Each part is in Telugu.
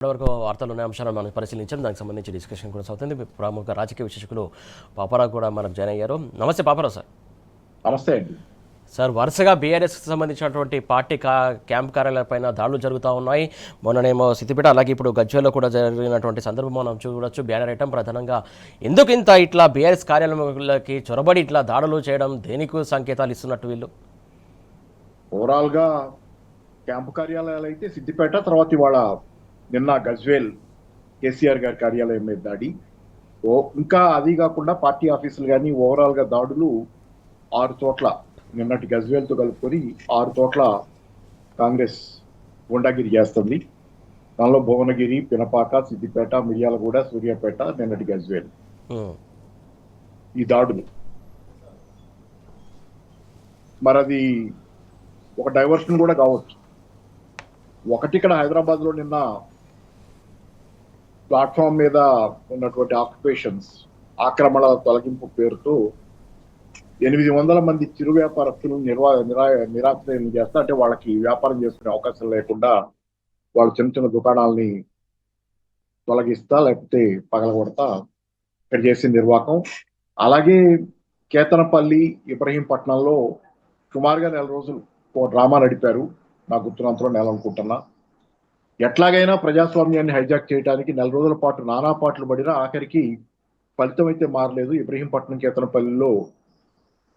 ఇప్పటివరకు వార్తలు ఉన్న అంశాలను మనం పరిశీలించాం. దానికి సంబంధించి డిస్కషన్ కూడా అవుతుంది. ప్రముఖ రాజకీయ విశ్లేషకులు పాపారావు కూడా మనకు జాయిన్ అయ్యారు. నమస్తే పాపారావు సార్. నమస్తే అండి సార్, వరుసగా బీఆర్ఎస్కి సంబంధించినటువంటి పార్టీ క్యాంప్ కార్యాలయాలపైన దాడులు జరుగుతూ ఉన్నాయి. మొన్ననేమో సిద్దిపేట, అలాగే ఇప్పుడు గజ్వేల్లో కూడా జరిగినటువంటి సందర్భం మనం చూడవచ్చు. బ్యానర్ ఐటమ్ ప్రధానంగా ఎందుకు ఇంత ఇట్లా బీఆర్ఎస్ కార్యాలయంలోకి చొరబడి ఇట్లా దాడులు చేయడం, దేనికి సంకేతాలు ఇస్తున్నట్టు వీళ్ళు? ఓవరాల్గా క్యాంపు కార్యాలయాలు అయితే సిద్దిపేట, తర్వాత ఇవాళ నిన్న గజ్వేల్ కేసీఆర్ గారి కార్యాలయం మీద దాడి. ఇంకా అది కాకుండా పార్టీ ఆఫీసులు కానీ ఓవరాల్గా దాడులు 6 చోట్ల, నిన్నటి గజ్వేల్తో కలుపుకొని 6 చోట్ల కాంగ్రెస్ గుండాగిరి చేస్తుంది. దానిలో భువనగిరి, పినపాక, సిద్దిపేట, మిర్యాలగూడ, సూర్యాపేట, నిన్నటి గజ్వేల్ ఈ దాడులు. మరి అది ఒక డైవర్షన్ కూడా కావచ్చు. ఒకటి, ఇక్కడ హైదరాబాద్ లో నిన్న ప్లాట్ఫామ్ మీద ఉన్నటువంటి ఆక్యుపేషన్స్, ఆక్రమణల తొలగింపు పేరుతో 800 మంది చిరు వ్యాపారస్తులు నిరాశ్రయం చేస్తా, అంటే వాళ్ళకి వ్యాపారం చేసుకునే అవకాశం లేకుండా వాళ్ళు చిన్న చిన్న దుకాణాలని తొలగిస్తా లేకపోతే పగలగొడతా ఇక్కడ చేసే నిర్వాహకం. అలాగే కేతనపల్లి, ఇబ్రహీంపట్నంలో సుమారుగా 1 నెల రోజులు డ్రామా నడిపారు. నా గుర్తున్నంతలో నెల అనుకుంటున్నా. ఎట్లాగైనా ప్రజాస్వామ్యాన్ని హైజాక్ చేయడానికి 1 నెల రోజుల పాటు నానా పాటలు పడినా ఆఖరికి ఫలితం అయితే మారలేదు. ఇబ్రహీంపట్నం, కేతనపల్లిలో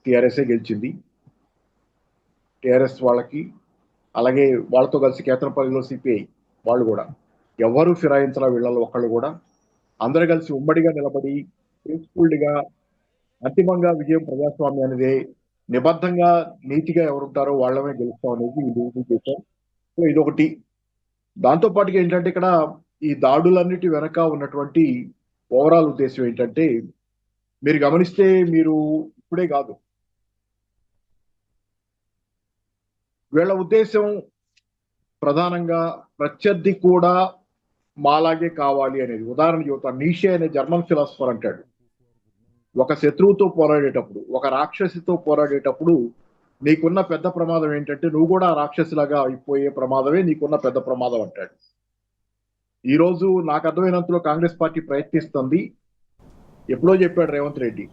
టీఆర్ఎస్ఏ గెలిచింది. టీఆర్ఎస్ వాళ్ళకి, అలాగే వాళ్ళతో కలిసి కేతనపల్లిలో సిపిఐ వాళ్ళు కూడా ఎవరు ఫిరాయించాల వీళ్ళలో ఒకళ్ళు కూడా. అందరూ కలిసి ఉమ్మడిగా నిలబడి పీస్ఫుల్గా అంతిమంగా విజయం ప్రజాస్వామ్యానిదే, నిబద్ధంగా నీతిగా ఎవరుంటారో వాళ్ళమే గెలుస్తాం అనేది ఇది చేశాం. సో ఇదొకటి. దాంతో పాటుగా ఏంటంటే ఇక్కడ ఈ దాడులన్నిటి వెనక ఉన్నటువంటి ఓవరాల్ ఉద్దేశం ఏంటంటే, మీరు గమనిస్తే, మీరు ఇప్పుడే కాదు, వీళ్ళ ఉద్దేశం ప్రధానంగా ప్రత్యర్థి కూడా మాలాగే కావాలి అనేది. ఉదాహరణ చెబుతాను. నీషే అనే జర్మన్ ఫిలాసఫర్ అంటాడు, ఒక శత్రువుతో పోరాడేటప్పుడు, ఒక రాక్షసితో పోరాడేటప్పుడు నీకున్న పెద్ద ప్రమాదం ఏంటంటే నువ్వు కూడా రాక్షసిలాగా అయిపోయే ప్రమాదమే నీకున్న పెద్ద ప్రమాదం అంటాడు. ఈరోజు నాకు అర్థమైనంతలో కాంగ్రెస్ పార్టీ ప్రయత్నిస్తుంది. ఎప్పుడో చెప్పాడు రేవంత్ రెడ్డి,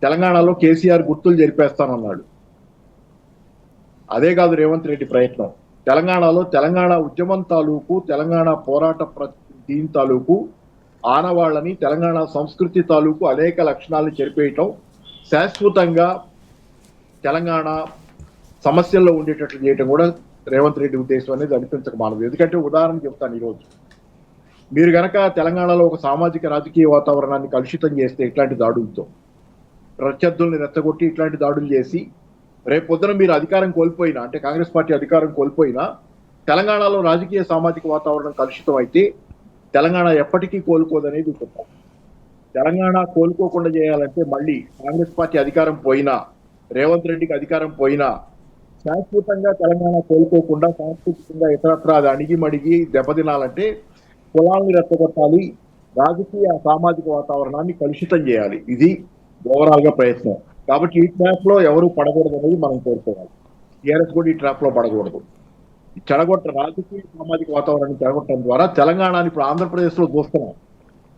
తెలంగాణలో కేసీఆర్ గుర్తులు జరిపేస్తానన్నాడు. అదే కాదు రేవంత్ రెడ్డి ప్రయత్నం. తెలంగాణలో తెలంగాణ ఉద్యమం తాలూకు, తెలంగాణ పోరాట దీని తాలూకు ఆనవాళ్ళని, తెలంగాణ సంస్కృతి తాలూకు అనేక లక్షణాలను చెరిపేయటం, శాశ్వతంగా తెలంగాణ సమస్యల్లో ఉండేటట్లు చేయటం కూడా రేవంత్ రెడ్డి ఉద్దేశం అనేది అనిపించక మానదు. ఎందుకంటే ఉదాహరణ చెప్తాను. ఈరోజు మీరు గనక తెలంగాణలో ఒక సామాజిక రాజకీయ వాతావరణాన్ని కలుషితం చేస్తే, ఇట్లాంటి దాడులతో ప్రత్యర్థుల్ని రెచ్చగొట్టి ఇట్లాంటి దాడులు చేసి, రేపు పొద్దున మీరు అధికారం కోల్పోయినా, అంటే కాంగ్రెస్ పార్టీ అధికారం కోల్పోయినా, తెలంగాణలో రాజకీయ సామాజిక వాతావరణం కలుషితం అయితే తెలంగాణ ఎప్పటికీ కోలుకోదనేది చెప్పాలి. తెలంగాణ కోలుకోకుండా చేయాలంటే మళ్ళీ కాంగ్రెస్ పార్టీ అధికారం పోయినా, రేవంత్ రెడ్డికి అధికారం పోయినా, శాశ్వతంగా తెలంగాణ కోలుకోకుండా సాంస్కృతికంగా ఇతరత్ర అది అణిగిమడిగి దెబ్బతినాలంటే కులాలను రెచ్చగొట్టాలి, రాజకీయ సామాజిక వాతావరణాన్ని కలుషితం చేయాలి. ఇది ఓవరాల్ గా ప్రయత్నం. కాబట్టి ఈ ట్రాప్ లో ఎవరు పడకూడదు అనేది మనం కోరుకోవాలి. టీఆర్ఎస్ కూడా ఈ ట్రాప్ లో పడకూడదు. రాజకీయ సామాజిక వాతావరణాన్ని చెడగొట్టడం ద్వారా తెలంగాణని ఇప్పుడు ఆంధ్రప్రదేశ్ లో చూస్తున్నాం.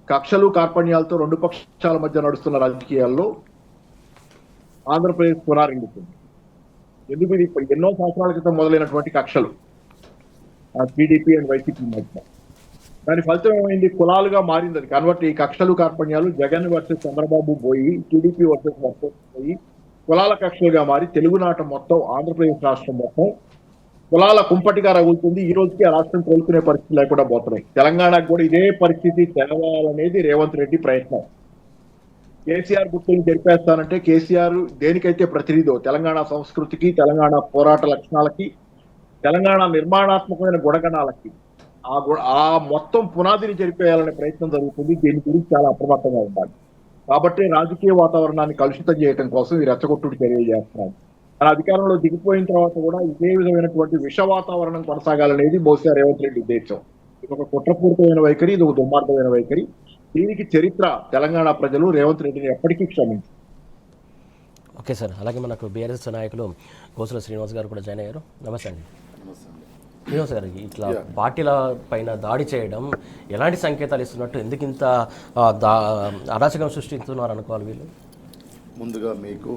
కక్షలు కార్పణ్యాలతో 2 పక్షాల మధ్య నడుస్తున్న రాజకీయాల్లో ఆంధ్రప్రదేశ్ పునారింగుతుంది. ఎందుకు? ఇది ఎన్నో సంవత్సరాల క్రితం మొదలైనటువంటి కక్షలు టీడీపీ అండ్ వైసీపీ మధ్య. దాని ఫలితం ఏమైంది? కులాలుగా మారింది. అది కన్వర్ట్. ఈ కక్షలు కార్పణ్యాలు జగన్ వర్సెస్ చంద్రబాబు పోయి, టీడీపీ వర్సెస్ పోయి కులాల కక్షలుగా మారి తెలుగునాట మొత్తం, ఆంధ్రప్రదేశ్ రాష్ట్రం మొత్తం కులాల కుంపటిగా రగులుతుంది. ఈ రోజుకి ఆ రాష్ట్రం కోలుకునే పరిస్థితి లేకుండా పోతున్నాయి. తెలంగాణకు కూడా ఇదే పరిస్థితి తెలవాలనేది రేవంత్ రెడ్డి ప్రయత్నం. కేసీఆర్ గుర్తులు జరిపేస్తానంటే కేసీఆర్ దేనికైతే ప్రతినిధో, తెలంగాణ సంస్కృతికి, తెలంగాణ పోరాట లక్షణాలకి, తెలంగాణ నిర్మాణాత్మకమైన గుణగణాలకి, ఆ మొత్తం పునాదిని జరిపేయాలనే ప్రయత్నం జరుగుతుంది. దీని గురించి చాలా అప్రమత్తంగా ఉండాలి. కాబట్టి రాజకీయ వాతావరణాన్ని కలుషితం చేయడం కోసం ఈ రెచ్చగొట్టుడు చర్యలు చేస్తున్నారు. మన అధికారంలో దిగిపోయిన తర్వాత కూడా ఇదే విధమైనటువంటి విష వాతావరణం కొనసాగాలనేది బహుశా రేవంత్ రెడ్డి ఉద్దేశం. ఇది ఒక కుట్రపూరితమైన వైఖరి, ఇది ఒక దుర్మార్గమైన వైఖరి. దీనికి చరిత్ర తెలంగాణ ప్రజలు రేవంత్ రెడ్డిని ఎప్పటికీ క్షమించారు. Okay sir. అలాగే మనకు బీఆర్ఎస్ నాయకులు కోసుల శ్రీనివాస్ గారు కూడా జాయిన్ అయ్యారు. నమస్తే అండి. శ్రీనివాస్ గారు, ఇట్లా పార్టీల పైన దాడి చేయడం ఎలాంటి సంకేతాలు ఇస్తున్నట్టు, ఎందుకు ఇంత అరాచకం సృష్టిస్తున్నారు అనుకోవాలి వీళ్ళు? ముందుగా మీకు,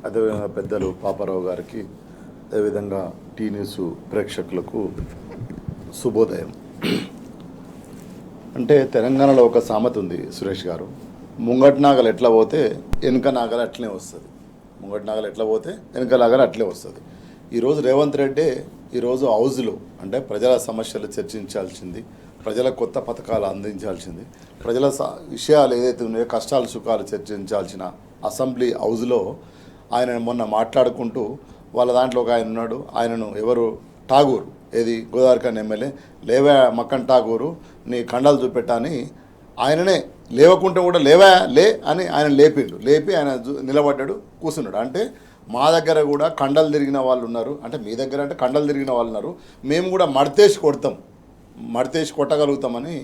అదేవిధంగా పెద్దలు పాపారావు గారికి, అదేవిధంగా టీ న్యూస్ ప్రేక్షకులకు శుభోదయం. అంటే తెలంగాణలో ఒక సామెత ఉంది సురేష్ గారు, ముంగటి నాగలు ఎట్లా పోతే వెనుక నాగలు అట్లనే వస్తుంది. ముంగటి నాగలు ఎట్లా పోతే వెనుక నాగలు అట్లే వస్తుంది. ఈరోజు రేవంత్ రెడ్డి ఈరోజు హౌజ్లో అంటే ప్రజల సమస్యలు చర్చించాల్సింది, ప్రజల కొత్త పథకాలు అందించాల్సింది, ప్రజల విషయాలు ఏదైతే ఉన్నాయో కష్టాలు సుఖాలు చర్చించాల్సిన అసెంబ్లీ హౌజ్లో ఆయన మొన్న మాట్లాడుకుంటూ వాళ్ళ దాంట్లో ఒక ఆయన ఉన్నాడు, ఆయనను ఎవరు ఠాగూర్, ఏది గోదావరిఖాన్ ఎమ్మెల్యే, లేవా మక్కన్ ఠాగూరు నీ కండాలు చూపెట్టని ఆయననే లేవకుంటే కూడా లేవా లే అని ఆయన లేపి ఆయన నిలబడ్డాడు, కూర్చున్నాడు. అంటే మా దగ్గర కూడా కండలు తిరిగిన వాళ్ళు ఉన్నారు, అంటే మీ దగ్గర అంటే కండలు తిరిగిన వాళ్ళు ఉన్నారు, మేము కూడా మడతేసి కొట్టగలుగుతామని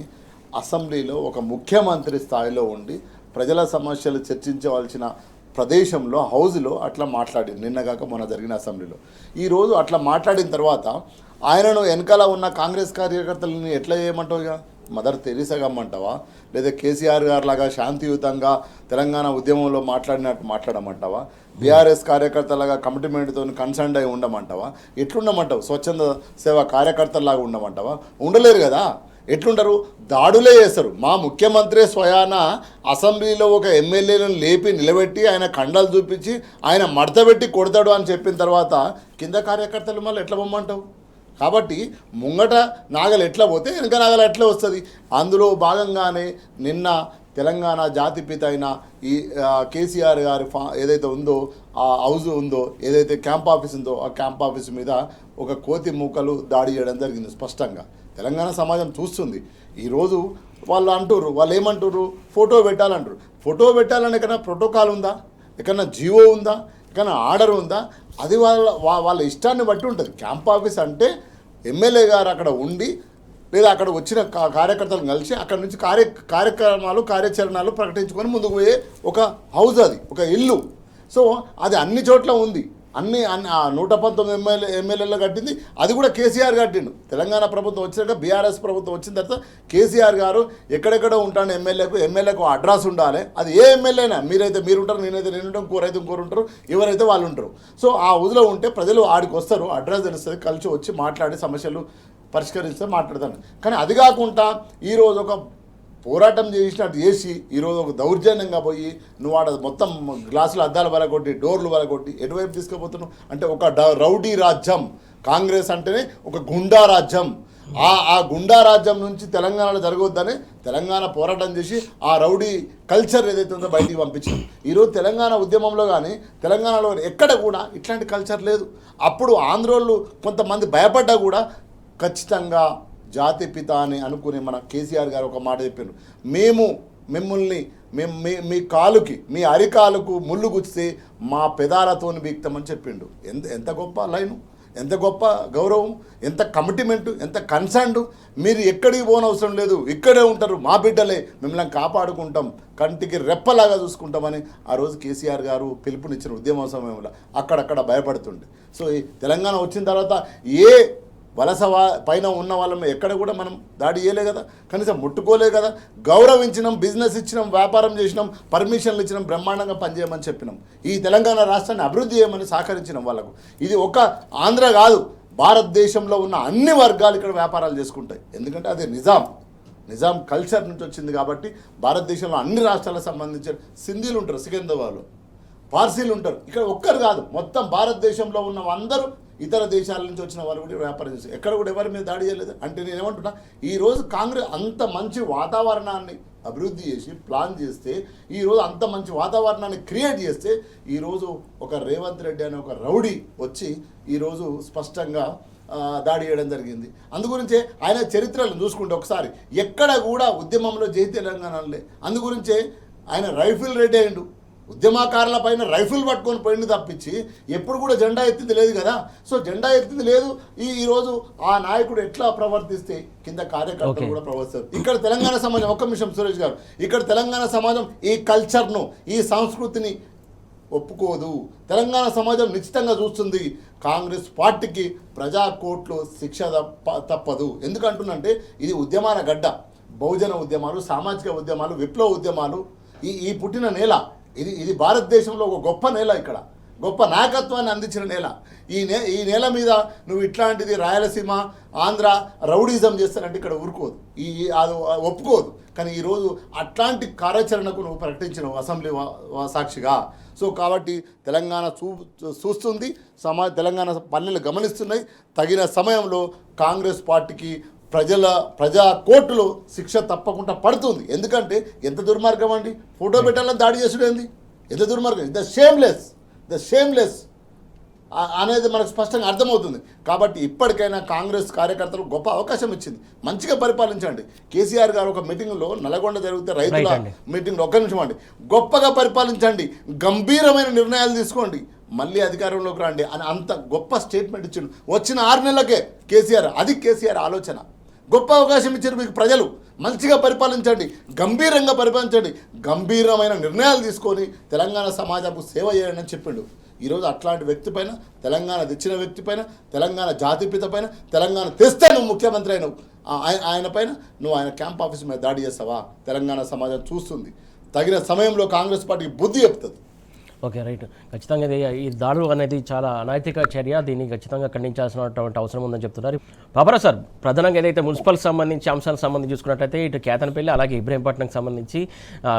అసెంబ్లీలో ఒక ముఖ్యమంత్రి స్థాయిలో ఉండి ప్రజల సమస్యలు చర్చించవలసిన ప్రదేశంలో హౌజ్లో అట్లా మాట్లాడింది. నిన్నగాక మొన్న జరిగిన అసెంబ్లీలో ఈరోజు అట్లా మాట్లాడిన తర్వాత ఆయనను వెనకాల ఉన్న కాంగ్రెస్ కార్యకర్తలని ఎట్లా చేయమంటావు? ఇక మదర్ తెరీసాగా అమ్మంటావా, లేదా కేసీఆర్ గారు లాగా శాంతియుతంగా తెలంగాణ ఉద్యమంలో మాట్లాడినట్టు మాట్లాడమంటావా, బీఆర్ఎస్ కార్యకర్తలాగా కమిట్మెంట్తో కన్సర్న్ అయి ఉండమంటావా, ఎట్లుండమంటావు? స్వచ్ఛంద సేవ కార్యకర్తలాగా ఉండమంటావా? ఉండలేరు కదా. ఎట్లుంటారు? దాడులే చేస్తారు. మా ముఖ్యమంత్రి స్వయాన అసెంబ్లీలో ఒక ఎమ్మెల్యేలను లేపి నిలబెట్టి ఆయన కండలు చూపించి ఆయన మడతబెట్టి కొడతాడు అని చెప్పిన తర్వాత కింద కార్యకర్తలు మళ్ళీ ఎట్లా పొమ్మంటావు? కాబట్టి ముంగట నాగలు ఎట్లా పోతే వెనక నాగలు ఎట్లా వస్తుంది. అందులో భాగంగానే నిన్న తెలంగాణ జాతిపిత అయిన ఈ కేసీఆర్ గారి ఏదైతే ఉందో ఆ హౌజ్ ఉందో, ఏదైతే క్యాంప్ ఆఫీస్ ఉందో ఆ క్యాంప్ ఆఫీస్ మీద ఒక కోతి మూకలు దాడి చేయడం జరిగింది. స్పష్టంగా తెలంగాణ సమాజం చూస్తుంది. ఈరోజు వాళ్ళు ఏమంటారు? ఫోటో పెట్టాలంటారు. ఫోటో పెట్టాలని ఎక్కడన్నా ప్రోటోకాల్ ఉందా? ఎక్కడన్నా జీవో ఉందా? ఎక్కడన్నా ఆర్డర్ ఉందా? అది వాళ్ళ ఇష్టాన్ని బట్టి ఉంటుంది. క్యాంప్ ఆఫీస్ అంటే ఎమ్మెల్యే గారు అక్కడ ఉండి లేదా అక్కడ వచ్చిన కార్యకర్తలను కలిసి అక్కడ నుంచి కార్యక్రమాలు కార్యాచరణలు ప్రకటించుకొని ముందుకు పోయే ఒక హౌస్, అది ఒక ఇల్లు. సో అది అన్ని చోట్ల ఉంది. అన్ని 119 ఎమ్మెల్యేలు కట్టింది, అది కూడా కేసీఆర్ కట్టిండు. తెలంగాణ ప్రభుత్వం వచ్చినాక బీఆర్ఎస్ ప్రభుత్వం వచ్చిన తర్వాత కేసీఆర్ గారు ఎక్కడెక్కడో ఉంటాను ఎమ్మెల్యేకు అడ్రస్ ఉండాలి. అది ఏ ఎమ్మెల్యే అయినా, మీరు ఉంటారు, నేనైతే నేను ఉంటాం, ఇంకోరైతే ఇంకోరు ఉంటారు, ఎవరైతే వాళ్ళు ఉంటారు. సో ఆ ఊరిలో ఉంటే ప్రజలు ఆడికి వస్తారు, అడ్రస్ తెలుస్తుంది, కలిసి వచ్చి మాట్లాడి సమస్యలు పరిష్కరిస్తే మాట్లాడతాను. కానీ అది కాకుండా ఈరోజు ఒక పోరాటం చేసినట్టు చేసి ఈరోజు ఒక దౌర్జన్యంగా పోయి నువ్వు ఆడ మొత్తం గ్లాసులు అద్దాలు వలగొట్టి డోర్లు వలగొట్టి ఎటువైపు తీసుకుపోతున్నావు? అంటే ఒక రౌడీ రాజ్యం. కాంగ్రెస్ అంటేనే ఒక గుండా రాజ్యం. ఆ గుండా రాజ్యం నుంచి తెలంగాణలో జరగవద్దని తెలంగాణ పోరాటం చేసి ఆ రౌడీ కల్చర్ ఏదైతే ఉందో బయటికి పంపించింది. ఈరోజు తెలంగాణ ఉద్యమంలో కానీ తెలంగాణలో ఎక్కడ కూడా ఇట్లాంటి కల్చర్ లేదు. అప్పుడు ఆంధ్రోళ్ళు కొంతమంది భయపడ్డా కూడా ఖచ్చితంగా జాతిపిత అని అనుకుని మన కేసీఆర్ గారు ఒక మాట చెప్పారు, మిమ్మల్ని మీ కాలుకి మీ అరికాలుకు ముళ్ళు గుచ్చితే మా పెదాలతో బీక్తామని చెప్పిండు. ఎంత గొప్ప లైను, ఎంత గొప్ప గౌరవం, ఎంత కమిట్మెంటు, ఎంత కన్సర్న్. మీరు ఎక్కడికి పోనవసరం లేదు, ఇక్కడే ఉంటారు, మా బిడ్డలే, మిమ్మల్ని కాపాడుకుంటాం, కంటికి రెప్పలాగా చూసుకుంటామని ఆ రోజు కేసీఆర్ గారు పిలుపునిచ్చిన ఉద్యమ సమయంలో అక్కడక్కడ భయపడుతుండే. సో ఈ తెలంగాణ వచ్చిన తర్వాత ఏ వలస పైన ఉన్న వాళ్ళని ఎక్కడ కూడా మనం దాడి చేయలే కదా, కనీసం ముట్టుకోలే కదా. గౌరవించినాం, బిజినెస్ ఇచ్చినాం, వ్యాపారం చేసినాం, పర్మిషన్లు ఇచ్చినాం, బ్రహ్మాండంగా పనిచేయమని చెప్పినాం, ఈ తెలంగాణ రాష్ట్రాన్ని అభివృద్ధి చేయమని సహకరించినాం వాళ్ళకు. ఇది ఒక ఆంధ్ర కాదు, భారతదేశంలో ఉన్న అన్ని వర్గాలు ఇక్కడ వ్యాపారాలు చేసుకుంటాయి. ఎందుకంటే అది నిజాం కల్చర్ నుంచి వచ్చింది. కాబట్టి భారతదేశంలో అన్ని రాష్ట్రాలకు సంబంధించిన సింధీలు ఉంటారు, సికింద్రాబాద్లో పార్సీలు ఉంటారు. ఇక్కడ ఒక్కరు కాదు, మొత్తం భారతదేశంలో ఉన్న అందరూ ఇతర దేశాల నుంచి వచ్చిన వాళ్ళు కూడా వ్యాపారం చేస్తారు. ఎక్కడ కూడా ఎవరి మీద దాడి చేయలేదు. అంటే నేను ఏమంటున్నా, ఈరోజు కాంగ్రెస్ అంత మంచి వాతావరణాన్ని అభివృద్ధి చేసి ప్లాన్ చేస్తే, ఈరోజు అంత మంచి వాతావరణాన్ని క్రియేట్ చేస్తే, ఈరోజు ఒక రేవంత్ రెడ్డి అనే ఒక రౌడీ వచ్చి ఈరోజు స్పష్టంగా దాడి చేయడం జరిగింది. అందుగురించే ఆయన చరిత్రను చూసుకుంటే ఒకసారి ఎక్కడ కూడా ఉద్యమంలో జై తెలంగాణలే. అందుగురించే ఆయన రైఫిల్ రెడ్డి అయిండు. ఉద్యమకారుల పైన రైఫిల్ పట్టుకొని పోయింది తప్పించి ఎప్పుడు కూడా జెండా ఎత్తింది లేదు కదా. సో జెండా ఎత్తింది లేదు. ఈరోజు ఆ నాయకుడు ఎట్లా ప్రవర్తిస్తే కింద కార్యకర్తలు కూడా ప్రవర్తిస్తారు. ఇక్కడ తెలంగాణ సమాజం, ఒక్క నిమిషం సురేష్ గారు, ఇక్కడ తెలంగాణ సమాజం ఈ కల్చర్ను, ఈ సంస్కృతిని ఒప్పుకోదు. తెలంగాణ సమాజం నిశ్చితంగా చూస్తుంది కాంగ్రెస్ పార్టీకి ప్రజా కోర్టులో శిక్ష తప్పదు. ఎందుకంటున్నంటే ఇది ఉద్యమాల గడ్డ. బహుజన ఉద్యమాలు, సామాజిక ఉద్యమాలు, విప్లవ ఉద్యమాలు ఈ పుట్టిన నేల ఇది భారతదేశంలో ఒక గొప్ప నేల, ఇక్కడ గొప్ప నాయకత్వాన్ని అందించిన నేల. ఈ నేల మీద నువ్వు ఇట్లాంటిది రాయలసీమ, ఆంధ్ర రౌడీజం చేస్తానంటే ఇక్కడ ఊరుకోదు, అది ఒప్పుకోదు. కానీ ఈరోజు అట్లాంటి కార్యాచరణకు నువ్వు ప్రకటించినవు అసెంబ్లీ సాక్షిగా. సో కాబట్టి తెలంగాణ చూస్తుంది, తెలంగాణ పల్లెలు గమనిస్తున్నాయి. తగిన సమయంలో కాంగ్రెస్ పార్టీకి ప్రజా కోర్టులో శిక్ష తప్పకుండా పడుతుంది. ఎందుకంటే ఎంత దుర్మార్గం అండి, ఫోటో పెట్టాలని దాడి చేసుడేంది, ఎంత దుర్మార్గం. ద షేమ్లెస్ అనేది మనకు స్పష్టంగా అర్థమవుతుంది. కాబట్టి ఇప్పటికైనా కాంగ్రెస్ కార్యకర్తలు గొప్ప అవకాశం ఇచ్చింది, మంచిగా పరిపాలించండి. కేసీఆర్ గారు ఒక మీటింగ్లో నల్గొండ జరిగితే రైతుల మీటింగ్లో ఒక్క నిమిషం అండి, గొప్పగా పరిపాలించండి, గంభీరమైన నిర్ణయాలు తీసుకోండి, మళ్ళీ అధికారంలోకి రండి అని అంత గొప్ప స్టేట్మెంట్ ఇచ్చిండు వచ్చిన 6 నెలలకే కేసీఆర్. అది కేసీఆర్ ఆలోచన. గొప్ప అవకాశం ఇచ్చారు మీకు ప్రజలు, మంచిగా పరిపాలించండి, గంభీరంగా పరిపాలించండి, గంభీరమైన నిర్ణయాలు తీసుకొని తెలంగాణ సమాజంకు సేవ చేయండి అని చెప్పిండు. ఈరోజు అట్లాంటి వ్యక్తి పైన, తెలంగాణ తెచ్చిన వ్యక్తి పైన, తెలంగాణ జాతిపిత పైన, తెలంగాణ తెస్తే నువ్వు ముఖ్యమంత్రి అయినవు, ఆయన పైన నువ్వు ఆయన క్యాంప్ ఆఫీస్ మీద దాడి చేస్తావా? తెలంగాణ సమాజం చూస్తుంది. తగిన సమయంలో కాంగ్రెస్ పార్టీకి బుద్ధి చెప్తుంది. Okay, right. ఖచ్చితంగా ఈ దాడులు అనేది చాలా అనైతిక చర్య, దీన్ని ఖచ్చితంగా ఖండించాల్సినటువంటి అవసరం ఉందని చెప్తున్నారు. పాపరా సార్, ప్రధానంగా ఏదైతే మున్సిపల్ సంబంధించి అంశాలకు సంబంధించి చూసుకున్నట్టయితే ఇటు కేతనపల్లి అలాగే ఇబ్రహీంపట్నంకి సంబంధించి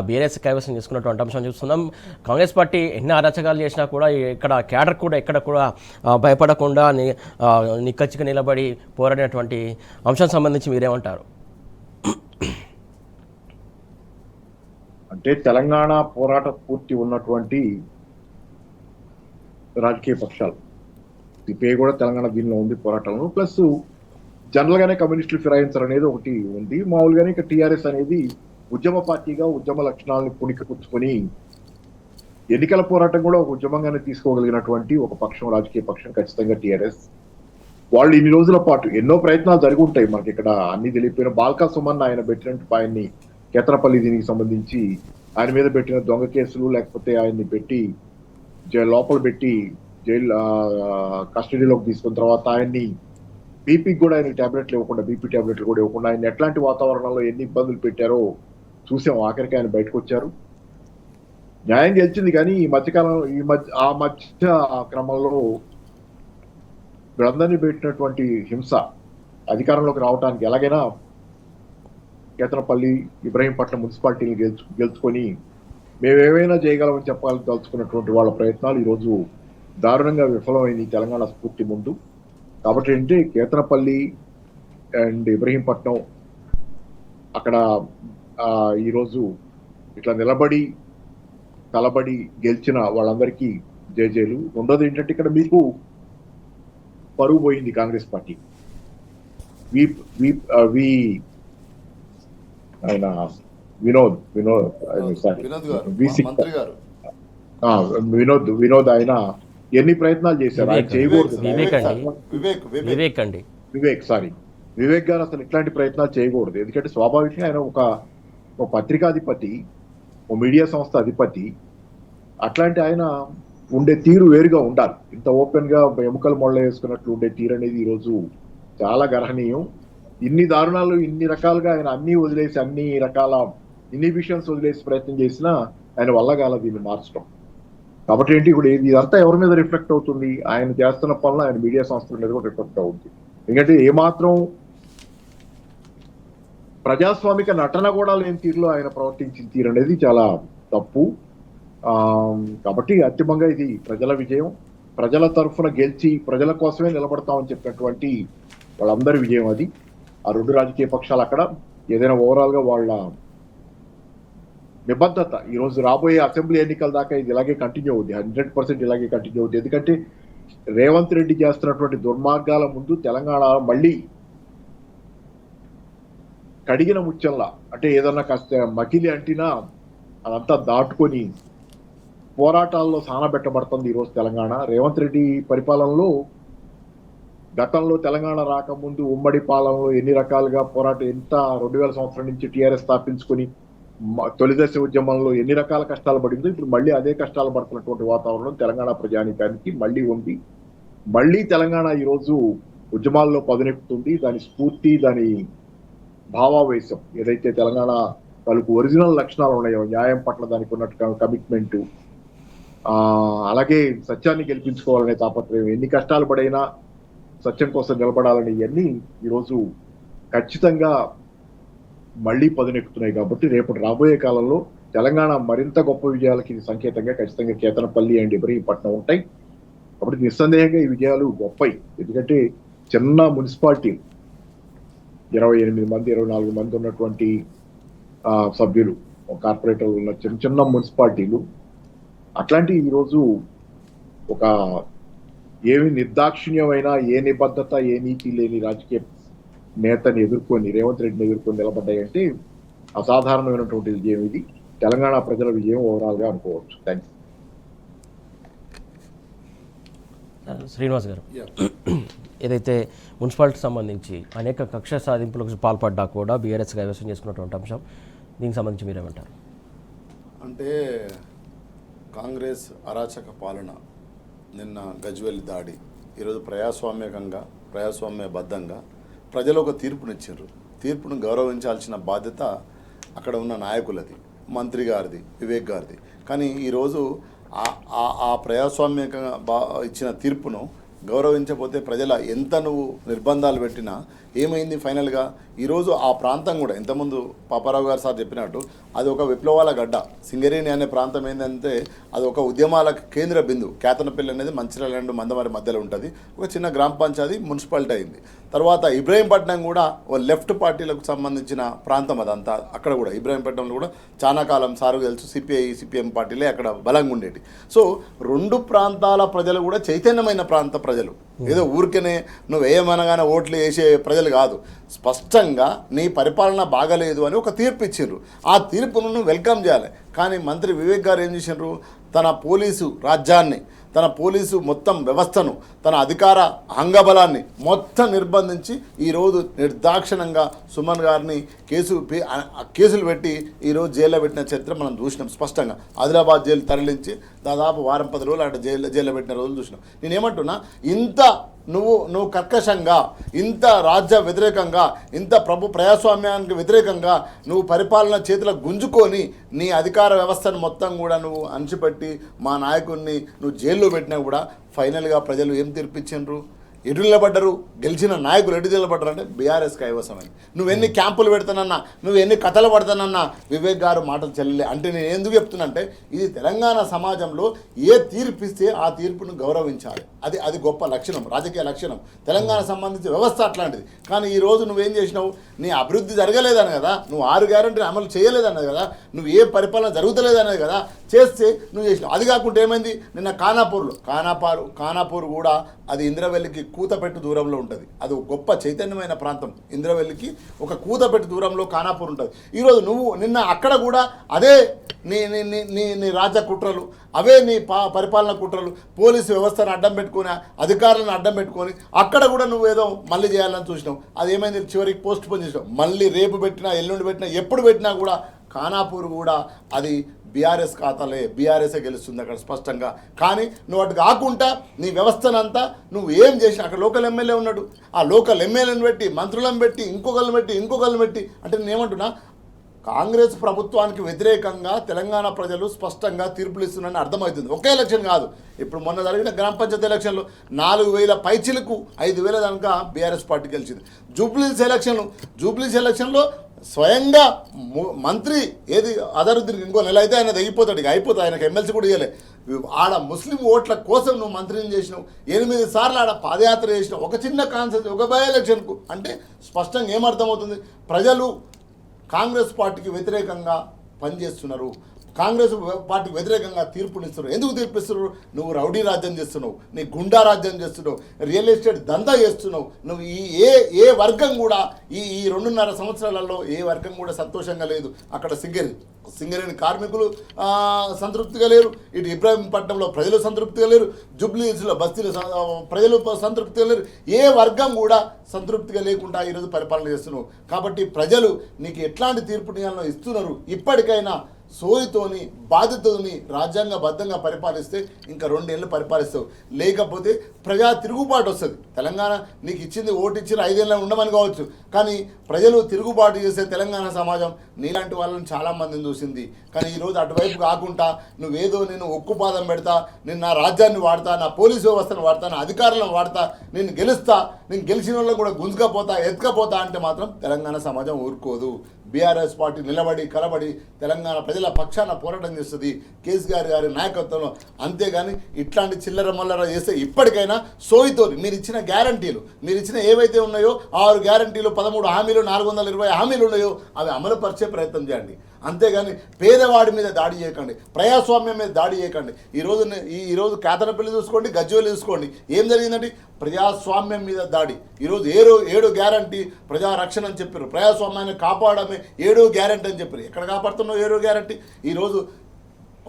బీఆర్ఎస్ కైవసం చేసుకున్నటువంటి అంశం చూస్తున్నాం. కాంగ్రెస్ పార్టీ ఎన్ని అరాచకాలు చేసినా కూడా ఇక్కడ క్యాడర్ కూడా ఎక్కడ కూడా భయపడకుండా నిక్కచ్చిగా నిలబడి పోరాడినటువంటి అంశం సంబంధించి మీరేమంటారు? అంటే తెలంగాణ పోరాట స్ఫూర్తి ఉన్నటువంటి రాజకీయ పక్షాలు, సిపిఐ కూడా తెలంగాణ దీనిలో ఉంది పోరాటంలో. ప్లస్ జనరల్ గానే కమ్యూనిస్టులు ఫిరాయించడం అనేది ఒకటి ఉంది. మామూలుగానే ఇక టీఆర్ఎస్ అనేది ఉద్యమ పార్టీగా ఉద్యమ లక్షణాలను పుణికిపుచ్చుకొని ఎన్నికల పోరాటం కూడా ఒక ఉద్యమంగానే తీసుకోగలిగినటువంటి ఒక పక్షం, రాజకీయ పక్షం ఖచ్చితంగా టీఆర్ఎస్. వాళ్ళు ఇన్ని రోజుల పాటు ఎన్నో ప్రయత్నాలు జరిగి ఉంటాయి. మనకి ఇక్కడ అన్ని తెలియపోయిన బాల్కా సుమన్ ఆయన పెట్టినట్టు ఆయన్ని కేతనపల్లి దీనికి సంబంధించి ఆయన మీద పెట్టిన దొంగ కేసులు, లేకపోతే ఆయన్ని పెట్టి లోపల పెట్టి జైలు కస్టడీలోకి తీసుకున్న తర్వాత ఆయన్ని బీపీకి కూడా ఆయన టాబ్లెట్లు ఇవ్వకుండా, బీపీ టాబ్లెట్లు కూడా ఇవ్వకుండా ఆయన ఎట్లాంటి వాతావరణంలో ఎన్ని ఇబ్బందులు పెట్టారో చూసాం. ఆఖరికి ఆయన బయటకు వచ్చారు, న్యాయం గెలిచింది. కానీ ఈ మధ్య క్రమంలో వీళ్ళందరినీ పెట్టినటువంటి హింస అధికారంలోకి రావడానికి ఎలాగైనా కేతనపల్లి, ఇబ్రహీంపట్నం మున్సిపాలిటీని గెలుచుకొని మేమేమైనా చేయగలమని చెప్పాలని తలుచుకున్నటువంటి వాళ్ళ ప్రయత్నాలు ఈరోజు దారుణంగా విఫలమైంది తెలంగాణ స్ఫూర్తి ముందు. కాబట్టి ఏంటి, కేతనపల్లి అండ్ ఇబ్రహీంపట్నం అక్కడ ఈరోజు ఇట్లా నిలబడి తలబడి గెలిచిన వాళ్ళందరికీ జేజేలు. రెండోది ఏంటంటే, ఇక్కడ మీకు పరువు పోయింది కాంగ్రెస్ పార్టీ. ఆయన వినోద్ ఆయన ఎన్ని ప్రయత్నాలు చేశారు, ఆయన చేయకూడదు. వివేక్ గారు అసలు ఇట్లాంటి ప్రయత్నాలు చేయకూడదు. ఎందుకంటే స్వాభావికంగా ఆయన ఒక పత్రికాధిపతి, ఒక మీడియా సంస్థ అధిపతి. అట్లాంటి ఆయన ఉండే తీరు వేరుగా ఉండాలి. ఇంత ఓపెన్ గా ఎముకలు మొళ్ళ వేసుకున్నట్లు ఉండే తీరు అనేది ఈరోజు చాలా గర్హనీయం. ఇన్ని దారుణాలు, ఇన్ని రకాలుగా ఆయన అన్ని వదిలేసి, అన్ని రకాల ఇన్హిబిషన్స్ వదిలేసి ప్రయత్నం చేసినా ఆయన వల్ల కాల దీన్ని మార్చడం. కాబట్టి ఏంటి, ఇప్పుడు ఇదంతా ఎవరి మీద రిఫ్లెక్ట్ అవుతుంది? ఆయన చేస్తున్న పనులు ఆయన మీడియా సంస్థల మీద కూడా రిఫ్లెక్ట్ అవుతుంది. ఎందుకంటే ఏమాత్రం ప్రజాస్వామిక నటన కూడా లేని తీరులో ఆయన ప్రవర్తించిన తీరు అనేది చాలా తప్పు. కాబట్టి అంతిమంగా ఇది ప్రజల విజయం. ప్రజల తరఫున గెలిచి ప్రజల కోసమే నిలబడతామని చెప్పినటువంటి వాళ్ళందరి విజయం అది. ఆ రెండు రాజకీయ పక్షాలు అక్కడ ఏదైనా ఓవరాల్ గా వాళ్ళ నిబద్ధత ఈరోజు రాబోయే అసెంబ్లీ ఎన్నికల దాకా ఇది ఇలాగే కంటిన్యూ అవుతుంది, 100% ఇలాగే కంటిన్యూ అవుతుంది. ఎందుకంటే రేవంత్ రెడ్డి చేస్తున్నటువంటి దుర్మార్గాల ముందు తెలంగాణ మళ్ళీ కడిగిన ముత్యంలా, అంటే ఏదన్నా కాస్త మకిలి అంటినా అదంతా దాటుకొని పోరాటాల్లో సానబెట్టబడుతుంది ఈరోజు తెలంగాణ. రేవంత్ రెడ్డి పరిపాలనలో గతంలో తెలంగాణ రాకముందు ఉమ్మడి పాలనలో ఎన్ని రకాలుగా పోరాటం, ఎంత 2000 సంవత్సరం నుంచి టీఆర్ఎస్ స్థాపించుకొని తొలి దశ ఉద్యమంలో ఎన్ని రకాల కష్టాలు పడిందో ఇప్పుడు మళ్ళీ అదే కష్టాలు పడుతున్నటువంటి వాతావరణం తెలంగాణ ప్రజానీకానికి మళ్ళీ ఉంది. మళ్ళీ తెలంగాణ ఈరోజు ఉద్యమాల్లో పదునెక్కుతుంది. దాని స్ఫూర్తి, దాని భావావేశం ఏదైతే తెలంగాణ వాళ్ళకు ఒరిజినల్ లక్షణాలు ఉన్నాయో, న్యాయం పట్ల దానికి ఉన్నట్టు కమిట్మెంట్, అలాగే సత్యాన్ని గెలిపించుకోవాలనే తాపత్రయం, ఎన్ని కష్టాలు పడైనా సత్యం కోసం నిలబడాలని ఇవన్నీ ఈరోజు ఖచ్చితంగా మళ్ళీ పదునెక్కుతున్నాయి. కాబట్టి రేపు రాబోయే కాలంలో తెలంగాణ మరింత గొప్ప విజయాలకి ఇది సంకేతంగా ఖచ్చితంగా కేతనపల్లి అండ్ ఇబ్రహీంపట్నం ఉంటాయి. కాబట్టి నిస్సందేహంగా ఈ విజయాలు గొప్పవి. ఎందుకంటే చిన్న మున్సిపాలిటీ 28 మంది 24 మంది ఉన్నటువంటి సభ్యులు, కార్పొరేటర్లు ఉన్న చిన్న చిన్న మున్సిపాలిటీలు అట్లాంటి ఈరోజు ఒక ఏమి నిర్దాక్షిణ్యమైన, ఏ నిబద్ధత, ఏ నీతి లేని రాజకీయ నేతని ఎదుర్కొని, రేవంత్ రెడ్డిని ఎదుర్కొని నిలబడ్డాయంటే అసాధారణమైనటువంటి విజయం ఇది. తెలంగాణ ప్రజల విజయం ఓవరాల్ గా అనుకోవచ్చు. థ్యాంక్స్. శ్రీనివాస్ గారు, ఏదైతే మున్సిపాలిటీకి సంబంధించి అనేక కక్ష సాధింపులకు పాల్పడ్డా కూడా బీఆర్ఎస్ కైవసం చేసుకున్నటువంటి అంశం, దీనికి సంబంధించి మీరేమంటారు? అంటే కాంగ్రెస్ అరాచక పాలన, నిన్న గజ్వేల్ దాడి, ఈరోజు ప్రజాస్వామ్యబద్ధంగా ప్రజలు ఒక తీర్పునిచ్చారు. తీర్పును గౌరవించాల్సిన బాధ్యత అక్కడ ఉన్న నాయకులది, మంత్రి గారిది, వివేక్ గారిది. కానీ ఈరోజు ఆ ప్రజాస్వామ్యంగా ఇచ్చిన తీర్పును గౌరవించకపోతే ప్రజల ఎంత నువ్వు నిర్బంధాలు పెట్టినా ఏమైంది ఫైనల్గా? ఈరోజు ఆ ప్రాంతం కూడా ఇంతకుముందు పాపారావు గారు సార్ చెప్పినట్టు అది ఒక విప్లవాల గడ్డ. సింగరేణి అనే ప్రాంతం ఏంటంటే అది ఒక ఉద్యమాల కేంద్ర బిందువు. కేతనపల్లి అనేది మంచిర్యాల అండ్ మందమరి మధ్యలో ఉంటుంది. ఒక చిన్న గ్రామ పంచాయతీ మున్సిపాలిటీ అయింది. తర్వాత ఇబ్రహీంపట్నం కూడా ఓ లెఫ్ట్ పార్టీలకు సంబంధించిన ప్రాంతం అదంతా. అక్కడ కూడా ఇబ్రహీంపట్నంలో కూడా చాలా కాలం సారు తెలుసు, సిపిఎం పార్టీలే అక్కడ బలంగా ఉండేటి. సో రెండు ప్రాంతాల ప్రజలు కూడా చైతన్యమైన ప్రాంత ప్రజలు. ఏదో ఊరికనే నువ్వు ఏమనగానే ఓట్లు వేసే ప్రజలు కాదు. స్పష్టంగా నీ పరిపాలన బాగలేదు అని ఒక తీర్పు ఇచ్చిండ్రు. ఆ తీర్పును నువ్వు వెల్కమ్ చేయాలి. కానీ మంత్రి వివేక్ గారు ఏం చేసిండ్రు? తన పోలీసు రాజ్యాన్ని, తన పోలీసు మొత్తం వ్యవస్థను, తన అధికార అంగబలాన్ని మొత్తం నిర్బంధించి ఈరోజు నిర్దాక్షిణ్యంగా సుమన్ గారిని కేసులు పెట్టి ఈరోజు జైల్లో పెట్టిన చరిత్ర మనం చూసినాం స్పష్టంగా. ఆదిలాబాద్ జైలు తరలించి దాదాపు 10 రోజులు అక్కడ జైల్లో పెట్టిన రోజులు చూసినాం. నేనేమంటున్నా, ఇంత నువ్వు కర్కశంగా, ఇంత రాజ్య వ్యతిరేకంగా, ఇంత ప్రజాస్వామ్యానికి వ్యతిరేకంగా నువ్వు పరిపాలన చేతుల గుంజుకొని నీ అధికార వ్యవస్థను మొత్తం కూడా నువ్వు అణచిపెట్టి మా నాయకుడిని నువ్వు జైల్లో పెట్టినా కూడా ఫైనల్గా ప్రజలు ఏం తీర్పిచ్చిండ్రు? ఎటు నిలబడ్డరు? గెలిచిన నాయకులు ఎటు నిలబడ్డారు అంటే బీఆర్ఎస్ కైవసమని. నువ్వు ఎన్ని క్యాంపులు పెడతానన్నా, నువ్వు ఎన్ని కథలు పడతానన్నా వివేక్ గారు మాటలు చెల్లలే. అంటే నేను ఎందుకు చెప్తున్నంటే ఇది తెలంగాణ సమాజంలో ఏ తీర్పు ఇస్తే ఆ తీర్పును గౌరవించాలి. అది గొప్ప లక్షణం, రాజకీయ లక్షణం. తెలంగాణ సంబంధించిన వ్యవస్థ అట్లాంటిది. కానీ ఈరోజు నువ్వేం చేసినావు? నీ అభివృద్ధి జరగలేదని కదా, నువ్వు 6 గ్యారెంటీలు అమలు చేయలేదన్నది కదా, నువ్వు ఏ పరిపాలన జరుగుతలేదన్నది కదా, చేస్తే నువ్వు చేసినావు. అది కాకుండా ఏమైంది? నిన్న ఖానాపూర్ కూడా అది ఇంద్రవెల్లికి కూతపెట్టు దూరంలో ఉంటుంది. అది ఒక గొప్ప చైతన్యమైన ప్రాంతం. ఇంద్రవెల్లికి ఒక కూతపెట్టు దూరంలో ఖానాపూర్ ఉంటుంది. ఈరోజు నువ్వు నిన్న అక్కడ కూడా అదే నీ రాజ్య కుట్రలు, అవే నీ పరిపాలన కుట్రలు, పోలీసు వ్యవస్థను అడ్డం పెట్టుకొని, అధికారులను అడ్డం పెట్టుకొని అక్కడ కూడా నువ్వు ఏదో మళ్ళీ చేయాలని చూసినావు. అది ఏమైంది? చివరికి పోస్ట్ పోన్ చేసినావు. మళ్ళీ రేపు పెట్టినా, ఎల్లుండి పెట్టినా, ఎప్పుడు పెట్టినా కూడా ఖానాపూర్ కూడా అది బీఆర్ఎస్ ఖాతాలే, బీఆర్ఎస్ఏ గెలుస్తుంది అక్కడ స్పష్టంగా. కానీ నువ్వు అటు కాకుండా నీ వ్యవస్థనంతా నువ్వు ఏం చేసినా, అక్కడ లోకల్ ఎమ్మెల్యే ఉన్నాడు, ఆ లోకల్ ఎమ్మెల్యేలను పెట్టి, మంత్రులను పెట్టి, ఇంకొకరిని పెట్టి అంటే నేనేమంటున్నా, కాంగ్రెస్ ప్రభుత్వానికి వ్యతిరేకంగా తెలంగాణ ప్రజలు స్పష్టంగా తీర్పులు ఇస్తున్నారని అర్థమవుతుంది. ఒకే ఎలక్షన్ కాదు, ఇప్పుడు మొన్న జరిగిన గ్రామ పంచాయతీ ఎలక్షన్లో 4,000 పైచిలకు 5,000 దాకా బీఆర్ఎస్ పార్టీ గెలిచింది. జూబ్లీస్ ఎలక్షన్లో స్వయంగా మంత్రి ఏది అజరుద్దీన్ ఇంకో నెల అయితే ఆయన తెగిపోతాడు, అయిపోతుంది. ఆయనకు ఎమ్మెల్సీ కూడా ఇవ్వలే. ఆడ ముస్లిం ఓట్ల కోసం నువ్వు మంత్రిని చేసినావు. 8 సార్లు ఆడ పాదయాత్ర చేసినావు, ఒక చిన్న కాన్సెప్ట్, ఒక బై ఎలక్షన్కు. అంటే స్పష్టంగా ఏమర్థమవుతుంది? ప్రజలు కాంగ్రెస్ పార్టీకి వ్యతిరేకంగా పనిచేస్తున్నారు. కాంగ్రెస్ పార్టీకి వ్యతిరేకంగా తీర్పునిస్తున్నారు. ఎందుకు తీర్పిస్తున్నారు? నువ్వు రౌడీ రాజ్యం చేస్తున్నావు, నీ గుండా రాజ్యం చేస్తున్నావు, రియల్ ఎస్టేట్ దందా చేస్తున్నావు. నువ్వు ఏ వర్గం కూడా ఈ 2.5 సంవత్సరాలలో ఏ వర్గం కూడా సంతోషంగా లేదు. అక్కడ సింగరేణి కార్మికులు సంతృప్తిగా లేరు, ఇటు ఇబ్రాహీంపట్నంలో ప్రజలు సంతృప్తిగా లేరు, జూబ్లీహిల్స్లో బస్తీలు ప్రజలు సంతృప్తిగా లేరు. ఏ వర్గం కూడా సంతృప్తిగా లేకుండా ఈరోజు పరిపాలన చేస్తున్నావు. కాబట్టి ప్రజలు నీకు ఎట్లాంటి తీర్పునియాలను ఇస్తున్నారు. ఇప్పటికైనా సోయితోని బాధ్యతని రాజ్యాంగబద్ధంగా పరిపాలిస్తే ఇంకా 2 ఏళ్ళు పరిపాలిస్తావు. లేకపోతే ప్రజా తిరుగుబాటు వస్తుంది. తెలంగాణ నీకు ఇచ్చింది, ఓటు ఇచ్చిన 5 ఏళ్ళ ఉండమని కావచ్చు, కానీ ప్రజలు తిరుగుబాటు చేసే తెలంగాణ సమాజం నీలాంటి వాళ్ళని చాలామందిని చూసింది. కానీ ఈరోజు అటువైపు కాకుండా నువ్వేదో నేను ఉక్కుపాదం పెడతా, నేను నా రాజ్యాన్ని వాడతా, నా పోలీసు వ్యవస్థను వాడతా, నా అధికారులను వాడతా, నేను గెలుస్తా, నేను గెలిచిన వాళ్ళని కూడా గుంజుకపోతా ఎత్తుకపోతా అంటే మాత్రం తెలంగాణ సమాజం ఊరుకోదు. బీఆర్ఎస్ పార్టీ నిలబడి కలబడి తెలంగాణ ప్రజల పక్షాన పోరాటం చేస్తుంది కేసీఆర్ గారి నాయకత్వంలో. అంతేగాని ఇట్లాంటి చిల్లర మల్లర చేస్తే ఇప్పటికైనా సోయితో మీరు ఇచ్చిన గ్యారంటీలు, మీరు ఇచ్చిన ఏవైతే ఉన్నాయో 6 గ్యారంటీలు, 13 హామీలు, 420 హామీలు ఉన్నాయో అవి అమలుపరిచే ప్రయత్నం చేయండి. అంతేగాని పేదవాడి మీద దాడి చేయకండి, ప్రజాస్వామ్యం మీద దాడి చేయకండి. ఈరోజు కేతనపల్లి చూసుకోండి, గజ్వేల్ చూసుకోండి, ఏం జరిగిందండి? ప్రజాస్వామ్యం మీద దాడి. ఈరోజు 7 గ్యారంటీ ప్రజారక్షణ అని చెప్పారు, ప్రజాస్వామ్యాన్ని కాపాడమే 7 గ్యారంటీ అని చెప్పారు. ఎక్కడ కాపాడుతున్నావు 7 గ్యారంటీ? ఈరోజు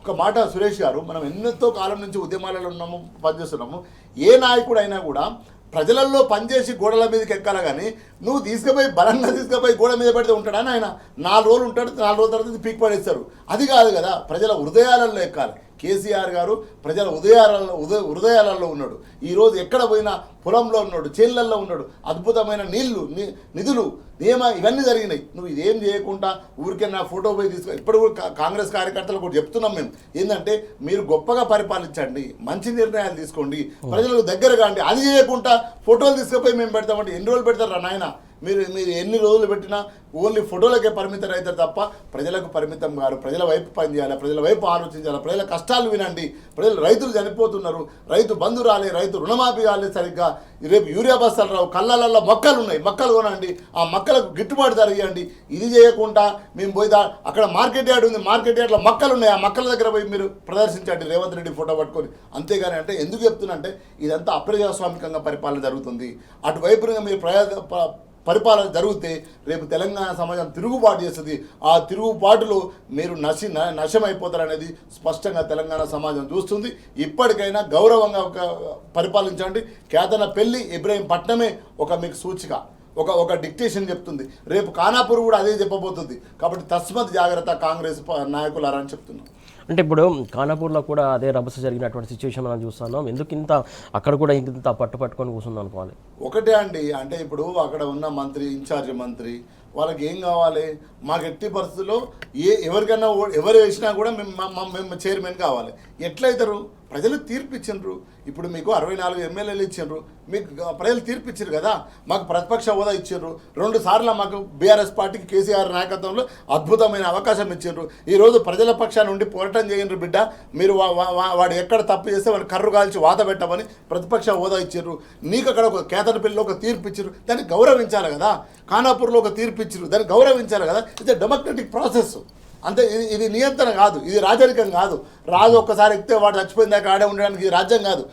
ఒక మాట సురేష్ గారు, మనం ఎన్నెంతో కాలం నుంచి ఉద్యమాలలో ఉన్నాము, పనిచేస్తున్నాము. ఏ నాయకుడు అయినా కూడా ప్రజలలో పనిచేసి గోడల మీదకి ఎక్కాలి, కానీ నువ్వు బలంగా తీసుకుపోయి గోడ మీద పెడితే ఉంటాడని ఆయన 4 రోజులు ఉంటాడు, 4 రోజుల తర్వాత పీక్ పడేస్తారు. అది కాదు కదా, ప్రజల హృదయాలలో ఎక్కాలి. కేసీఆర్ గారు ప్రజల హృదయాలలో ఉన్నాడు. ఈరోజు ఎక్కడ పోయినా పొలంలో ఉన్నాడు, చేళ్లల్లో ఉన్నాడు. అద్భుతమైన నీళ్లు, నిధులు, ఇవన్నీ జరిగినాయి. నువ్వు ఇదేం చేయకుండా ఊరికే నా ఫోటో పోయి తీసుకో. ఇప్పుడు కాంగ్రెస్ కార్యకర్తలు కూడా చెప్తున్నాం మేము, ఏంటంటే మీరు గొప్పగా పరిపాలించండి, మంచి నిర్ణయాలు తీసుకోండి, ప్రజలకు దగ్గర కాండి. అది చేయకుండా ఫోటోలు తీసుకుపోయి మేము పెడతామంటే ఎన్ని రోజులు పెడతారా నాయన? మీరు ఎన్ని రోజులు పెట్టినా ఓన్లీ ఫోటోలకే పరిమితం అవుతారు తప్ప ప్రజలకు పరిమితం కాదు. ప్రజల వైపు పనిచేయాలి, ప్రజల వైపు ఆలోచించాలి, ప్రజల కష్టాలు వినండి. రైతులు చనిపోతున్నారు, రైతు బంధు రాలే, రైతు రుణమాఫీ కాలేదు సరిగ్గా, రేపు యూరియా బస్తాలు రావు, కళ్ళల్లో మొక్కలు ఉన్నాయి, మొక్కలు కొనండి, ఆ మొక్కలకు గిట్టుబాటు ధర ఇవ్వండి. ఇది చేయకుండా మేము పోయి అక్కడ మార్కెట్ యార్డ్ ఉంది, మార్కెట్ యార్డ్లో మొక్కలు ఉన్నాయి, ఆ మొక్కల దగ్గర పోయి మీరు ప్రదర్శించండి రేవంత్ రెడ్డి ఫోటో పట్టుకొని. అంతేగాని అంటే ఎందుకు చెప్తున్నా అంటే ఇదంతా అప్రజాస్వామికంగా పరిపాలన జరుగుతుంది. అటువైపుగా మీరు పరిపాలన జరిగితే రేపు తెలంగాణ సమాజం తిరుగుబాటు చేస్తుంది. ఆ తిరుగుబాటులో మీరు నశమైపోతారనేది స్పష్టంగా తెలంగాణ సమాజం చూస్తుంది. ఇప్పటికైనా గౌరవంగా పరిపాలించండి. కేతనపల్లి ఇబ్రాహీంపట్నమే మీకు సూచిక, ఒక డిక్టేషన్ చెప్తుంది. రేపు ఖానాపూర్ కూడా అదే చెప్పబోతుంది. కాబట్టి తస్మత్ జాగ్రత్త కాంగ్రెస్ నాయకులారా అని చెప్తున్నాం. అంటే ఇప్పుడు ఖానాపూర్లో కూడా అదే రభస జరిగినటువంటి సిచ్యువేషన్ మనం చూస్తున్నాం. ఎందుకు అక్కడ కూడా ఇంత పట్టుకొని కూర్చుంది అనుకోవాలి? ఒకటే అండి, అంటే ఇప్పుడు అక్కడ ఉన్న మంత్రి, ఇన్ఛార్జ్ మంత్రి, వాళ్ళకి ఏం కావాలి? మాకు ఎట్టి పరిస్థితుల్లో ఎవరికైనా ఎవరు వేసినా కూడా మేము చైర్మన్ కావాలి. ఎట్లయితారు? ప్రజలు తీర్పు ఇచ్చిండ్రు. ఇప్పుడు మీకు 64 ఎమ్మెల్యేలు ఇచ్చిండ్రు, మీకు ప్రజలు తీర్పు ఇచ్చారు కదా. మాకు ప్రతిపక్ష హోదా ఇచ్చిండ్రు 2 సార్లు. మాకు బీఆర్ఎస్ పార్టీకి కేసీఆర్ నాయకత్వంలో అద్భుతమైన అవకాశం ఇచ్చిండ్రు. ఈరోజు ప్రజల పక్షాన్ని ఉండి పోరాటం చేయండి బిడ్డ. మీరు వాడు ఎక్కడ తప్పు చేస్తే వాడు కర్రు కాల్చి వాత పెట్టమని ప్రతిపక్ష హోదా ఇచ్చిండ్రు. నీకు అక్కడ ఒక కేతనపల్లిలో ఒక తీర్పు ఇచ్చారు, దాన్ని గౌరవించాలి కదా. ఖానాపూర్లో ఒక తీర్పు ఇచ్చారు, దాన్ని గౌరవించాలి కదా. It's democratic process. అంతే. ఇది నియంత్రణ కాదు, ఇది రాజరికం కాదు. రాజు ఒక్కసారి ఎక్కితే వాడు చచ్చిపోయిన దాకా ఆడే ఉండడానికి ఇది రాజ్యం కాదు.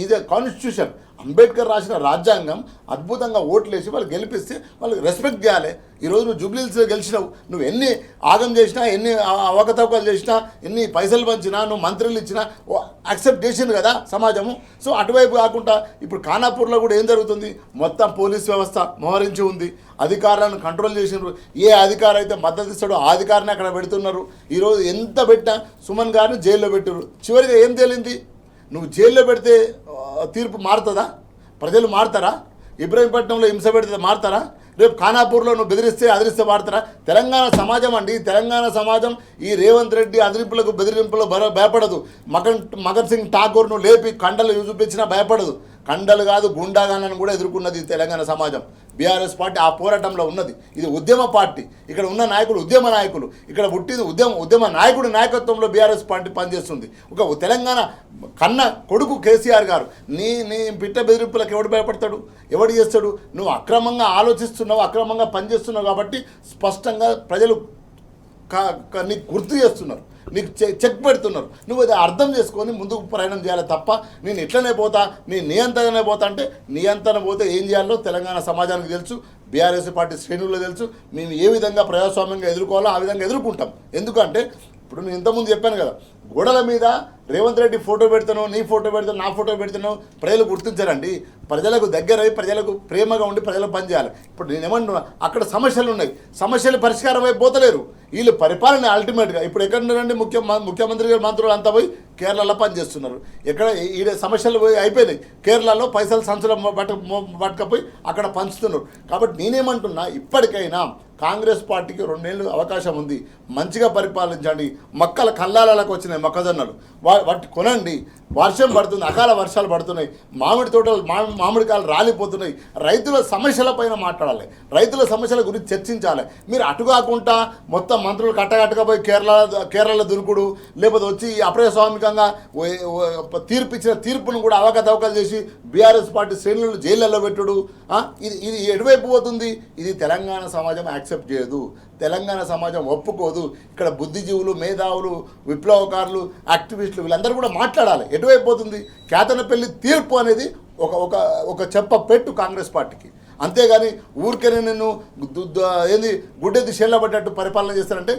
ఇది కాన్స్టిట్యూషన్. అంబేద్కర్ రాసిన రాజ్యాంగం. అద్భుతంగా ఓట్లేసి వాళ్ళు గెలిపిస్తే వాళ్ళకి రెస్పెక్ట్ చేయాలి. ఈరోజు నువ్వు జూబ్లీహిల్స్లో గెలిచినావు, నువ్వు ఎన్ని ఆగం చేసినా, ఎన్ని అవకతవకలు చేసినా, ఎన్ని పైసలు పంచినా, నువ్వు మంత్రులు ఇచ్చినా యాక్సెప్ట్ చేసింది కదా సమాజము. సో అటువైపు కాకుండా ఇప్పుడు ఖానాపూర్లో కూడా ఏం జరుగుతుంది? మొత్తం పోలీస్ వ్యవస్థ మోహరించి ఉంది, అధికారులను కంట్రోల్ చేసినారు. ఏ అధికారి అయితే మద్దతు ఇస్తాడో ఆ అధికారిని అక్కడ పెడుతున్నారు. ఈరోజు ఎంత పెట్టినా సుమన్ గారిని జైల్లో పెట్టారు. చివరిగా ఏం తేలింది? నువ్వు జైల్లో పెడితే తీర్పు మారుతుందా? ప్రజలు మారుతారా? ఇబ్రాహీంపట్నంలో హింస పెడితే మారుతారా? రేపు ఖానాపూర్లో నువ్వు బెదిరిస్తే అదిరిస్తే మారుతారా? తెలంగాణ సమాజం అండి, తెలంగాణ సమాజం ఈ రేవంత్ రెడ్డి అదిరింపులకు బెదిరింపులకు భయపడదు. మగన్ సింగ్ ఠాకూర్ను లేపి కండలు చూపించినా భయపడదు. కండలు కాదు గుండాగానని కూడా ఎదుర్కొన్నది తెలంగాణ సమాజం. బీఆర్ఎస్ పార్టీ ఆ పోరాటంలో ఉన్నది. ఇది ఉద్యమ పార్టీ. ఇక్కడ ఉన్న నాయకులు ఉద్యమ నాయకులు. ఇక్కడ పుట్టింది ఉద్యమ నాయకుడి నాయకత్వంలో బీఆర్ఎస్ పార్టీ పనిచేస్తుంది. ఒక తెలంగాణ కన్న కొడుకు కేసీఆర్ గారు. నీ పిట్ట బెదిరింపులకు ఎవడు భయపడతాడు? ఎవడు చేస్తాడు? నువ్వు అక్రమంగా ఆలోచిస్తున్నావు, అక్రమంగా పనిచేస్తున్నావు కాబట్టి స్పష్టంగా ప్రజలు నీకు గుర్తు చేస్తున్నారు. నీకు చెక్ పెడుతున్నారు. నువ్వు అది అర్థం చేసుకొని ముందుకు ప్రయాణం చేయాలి తప్ప నేను ఇట్లనే పోతా, నేను నియంత్రణనే పోతా అంటే నియంత్రణ పోతే ఏం చేయాలో తెలంగాణ సమాజానికి తెలుసు, బీఆర్ఎస్ పార్టీ శ్రేణుల్లో తెలుసు. మేము ఏ విధంగా ప్రజాస్వామ్యంగా ఎదుర్కోవాలో ఆ విధంగా ఎదుర్కొంటాం. ఎందుకంటే ఇప్పుడు నేను ఇంతకుముందు చెప్పాను కదా, గోడల మీద రేవంత్ రెడ్డి ఫోటో పెడతాను, నీ ఫోటో పెడతాను, నా ఫోటో పెడతాను, ప్రజలు గుర్తించారండి. ప్రజలకు దగ్గరై ప్రజలకు ప్రేమగా ఉండి ప్రజలకు పనిచేయాలి. ఇప్పుడు నేనేమంటున్నా, అక్కడ సమస్యలు ఉన్నాయి, సమస్యలు పరిష్కారం అయిపోతలేరు. వీళ్ళు పరిపాలన అల్టిమేట్గా ఇప్పుడు ఎక్కడ ఉన్నారండి, ముఖ్యమంత్రి గారు మంత్రులు అంతా పోయి కేరళలో పనిచేస్తున్నారు. ఎక్కడ ఈ సమస్యలు పోయి అయిపోయినాయి, కేరళలో పైసలు సంచుల పట్టుకపోయి అక్కడ పంచుతున్నారు. కాబట్టి నేనేమంటున్నా, ఇప్పటికైనా కాంగ్రెస్ పార్టీకి 2 ఏళ్ళు అవకాశం ఉంది, మంచిగా పరిపాలించండి. మొక్కల కల్లాలకు వచ్చినాయి మొక్కజొన్నలు, వాటి కొనండి. వర్షం పడుతుంది, అకాల వర్షాలు పడుతున్నాయి, మామిడి తోటలు మామిడికాయలు రాలిపోతున్నాయి. రైతుల సమస్యలపైన మాట్లాడాలి, రైతుల సమస్యల గురించి చర్చించాలి. మీరు అటుగాకుండా మొత్తం మంత్రులు కట్టగట్టకపోయి కేరళలో దురుకుడు, లేకపోతే వచ్చి అప్రజాస్వామికంగా తీర్పు ఇచ్చిన తీర్పును కూడా అవకతవకలు చేసి బీఆర్ఎస్ పార్టీ శ్రేణులను జైళ్ళల్లో పెట్టుడు, ఇది ఎటువైపు పోతుంది? ఇది తెలంగాణ సమాజం యాక్సెప్ట్ చేయదు, తెలంగాణ సమాజం ఒప్పుకోదు. ఇక్కడ బుద్ధిజీవులు, మేధావులు, విప్లవకారులు, యాక్టివిస్టులు వీళ్ళందరూ కూడా మాట్లాడాలి. ఎటువైపు పోతుంది? కేతనపల్లి తీర్పు అనేది ఒక చెప్ప పెట్టు కాంగ్రెస్ పార్టీకి. అంతేగాని ఊరికనే నేను గుడ్డెత్తి షెల్లబడ్డట్టు పరిపాలన చేస్తారంటే